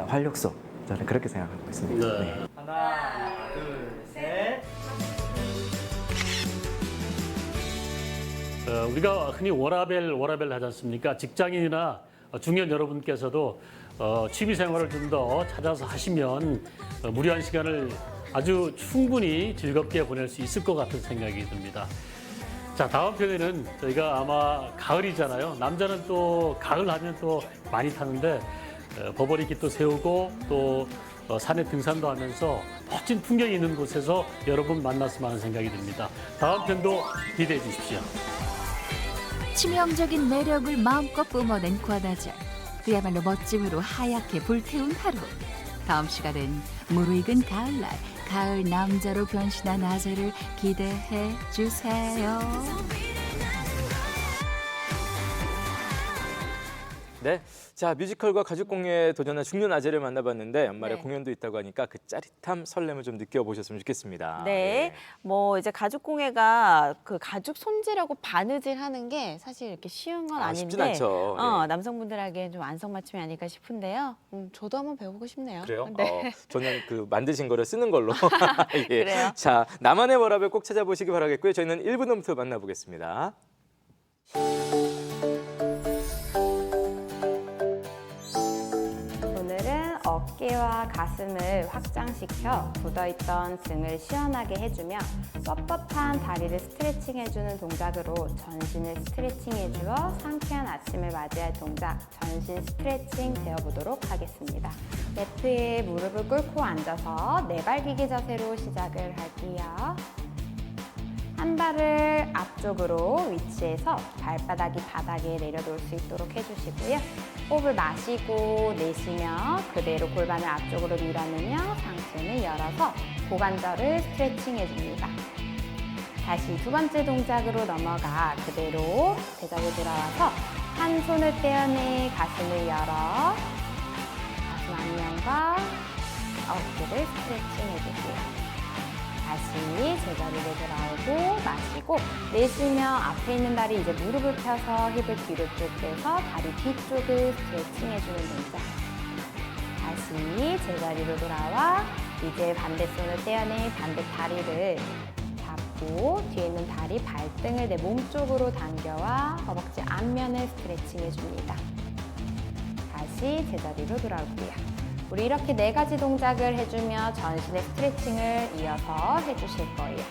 활력소 저는 그렇게 생각하고 있습니다. 네. 네. 하나, 둘, 셋. 우리가 흔히 워라벨 하지 않습니까? 직장인이나 중년 여러분께서도 취미 생활을 좀 더 찾아서 하시면 무료한 시간을 아주 충분히 즐겁게 보낼 수 있을 것 같은 생각이 듭니다. 자, 다음 편에는 저희가 아마 가을이잖아요. 남자는 또 가을 하면 또 많이 타는데 버버리기 또 세우고 또 산에 등산도 하면서 멋진 풍경이 있는 곳에서 여러분 만났으면 하는 생각이 듭니다. 다음 편도 기대해 주십시오. 치명적인 매력을 마음껏 뿜어낸 관아절. 그야말로 멋짐으로 하얗게 불태운 하루. 다음 시간은 무르익은 가을날 가을 남자로 변신한 아재를 기대해 주세요. 네. 자, 뮤지컬과 가족 공예에 도전한 중년 아재를 만나봤는데 연말에 네. 공연도 있다고 하니까 그 짜릿함, 설렘을 좀 느껴보셨으면 좋겠습니다. 네, 예. 뭐 이제 가죽 공예가 그 가죽 손질하고 바느질 하는 게 사실 이렇게 쉬운 건 쉽진 아닌데, 않죠. 예. 남성분들에게는 좀 안성맞춤이 아닐까 싶은데요. 저도 한번 배우고 싶네요. 그래요? 네. 저는 그 만드신 거를 쓰는 걸로. 예. 그래요? 자, 나만의 워라벨 꼭 찾아보시기 바라겠고요. 저희는 1부 넘부터 만나보겠습니다. 오늘은 어깨와 가슴을 확장시켜 굳어있던 등을 시원하게 해주며 뻣뻣한 다리를 스트레칭해주는 동작으로 전신을 스트레칭해주어 상쾌한 아침을 맞이할 동작 전신 스트레칭 배워보도록 하겠습니다. 매트에 무릎을 꿇고 앉아서 네발기기 자세로 시작을 할게요. 한 발을 앞쪽으로 위치해서 발바닥이 바닥에 내려놓을 수 있도록 해주시고요. 호흡을 마시고 내쉬며 그대로 골반을 앞쪽으로 밀어내며 상체는 열어서 고관절을 스트레칭 해줍니다. 다시 두 번째 동작으로 넘어가 그대로 제자리에 돌아와서 한 손을 떼어내 가슴을 열어 가슴 안면과 어깨를 스트레칭 해주세요. 다시 제자리로 돌아오고 마시고 내쉬며 앞에 있는 다리 이제 무릎을 펴서 힙을 뒤로 쭉 빼서 다리 뒤쪽을 스트레칭 해주는 동작. 다시 제자리로 돌아와 이제 반대 손을 떼어내 반대 다리를 잡고 뒤에 있는 다리 발등을 내 몸 쪽으로 당겨와 허벅지 앞면을 스트레칭 해줍니다. 다시 제자리로 돌아올게요. 우리 이렇게 4가지 동작을 해주며 전신의 스트레칭을 이어서 해주실 거예요.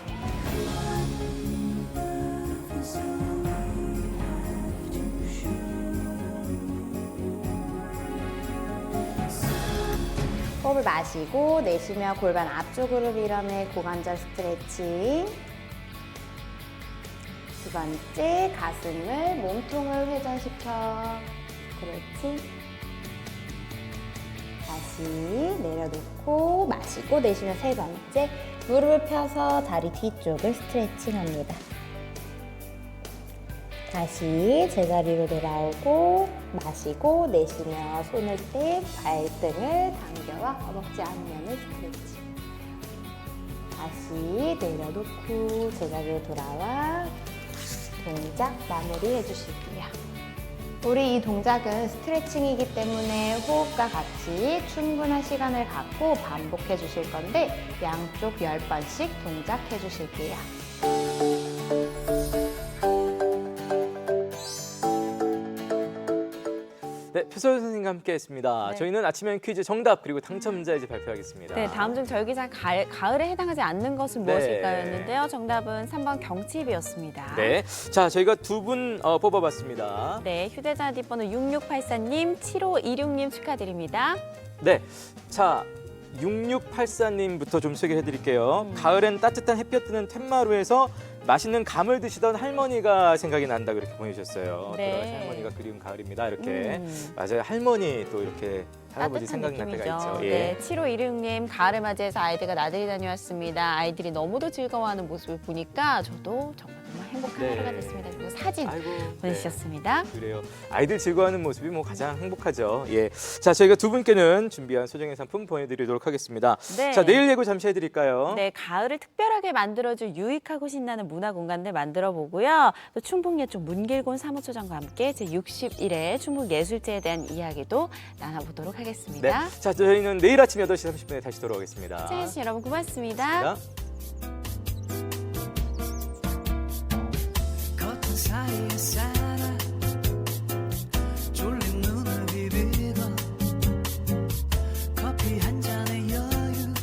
호흡을 마시고 내쉬며 골반 앞쪽으로 밀어내 고관절 스트레칭. 두 번째, 가슴을 몸통을 회전시켜. 그렇지. 다시 내려놓고 마시고 내쉬며 세 번째, 무릎을 펴서 다리 뒤쪽을 스트레칭합니다. 다시 제자리로 돌아오고 마시고 내쉬며 손을 떼 발등을 당겨와 허벅지 앞면을 스트레칭. 다시 내려놓고 제자리로 돌아와 동작 마무리 해주실게요. 우리 이 동작은 스트레칭이기 때문에 호흡과 같이 충분한 시간을 갖고 반복해 주실 건데 양쪽 10번씩 동작해 주실게요. 네, 표설 선생님과 함께했습니다. 네. 저희는 아침형 퀴즈 정답 그리고 당첨자 이제 발표하겠습니다. 네, 다음 중 절기상 가을에 해당하지 않는 것은 네. 무엇일까였는데요. 정답은 3번 경칩이었습니다. 네, 자 저희가 두 분 뽑아봤습니다. 네, 휴대전화 뒷번호 6684님, 7526님 축하드립니다. 네, 자 6684님부터 좀 소개해드릴게요. 가을엔 따뜻한 햇볕 드는 텐마루에서 맛있는 감을 드시던 할머니가 생각이 난다 그렇게 보내주셨어요. 네. 돌아가신 할머니가 그리운 가을입니다. 이렇게 맞아요. 할머니 또 이렇게 할아버지 생각날 때가 있죠. 네, 7516님 가을을 맞이해서 아이들과 나들이 다녀왔습니다. 아이들이 너무도 즐거워하는 모습을 보니까 저도 정말 행복한 네. 하루가 됐습니다. 그리고 사진 아이고, 보내주셨습니다. 네. 그래요. 아이들 즐거워하는 모습이 뭐 가장 행복하죠. 예. 자, 저희가 두 분께는 준비한 소정의 상품 보내드리도록 하겠습니다. 네. 자, 내일 예고 잠시 해드릴까요? 네, 가을을 특별하게 만들어줄 유익하고 신나는 문화 공간들 만들어 보고요. 또 충북예쪽 문길곤 사무처장과 함께 제61회 충북예술제에 대한 이야기도 나눠보도록 네. 하겠습니다. 자, 저희는 내일 아침 8시 30분에 다시 돌아오겠습니다. 시청해주신 여러분 고맙습니다. 고맙습니다. 사이에 살아 졸린 눈을 비비고 커피 한 잔의 여유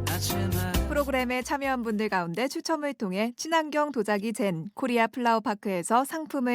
아침에 프로그램에 참여한 분들 가운데 추첨을 통해 친환경 도자기 젠 코리아 플라워 파크에서 상품을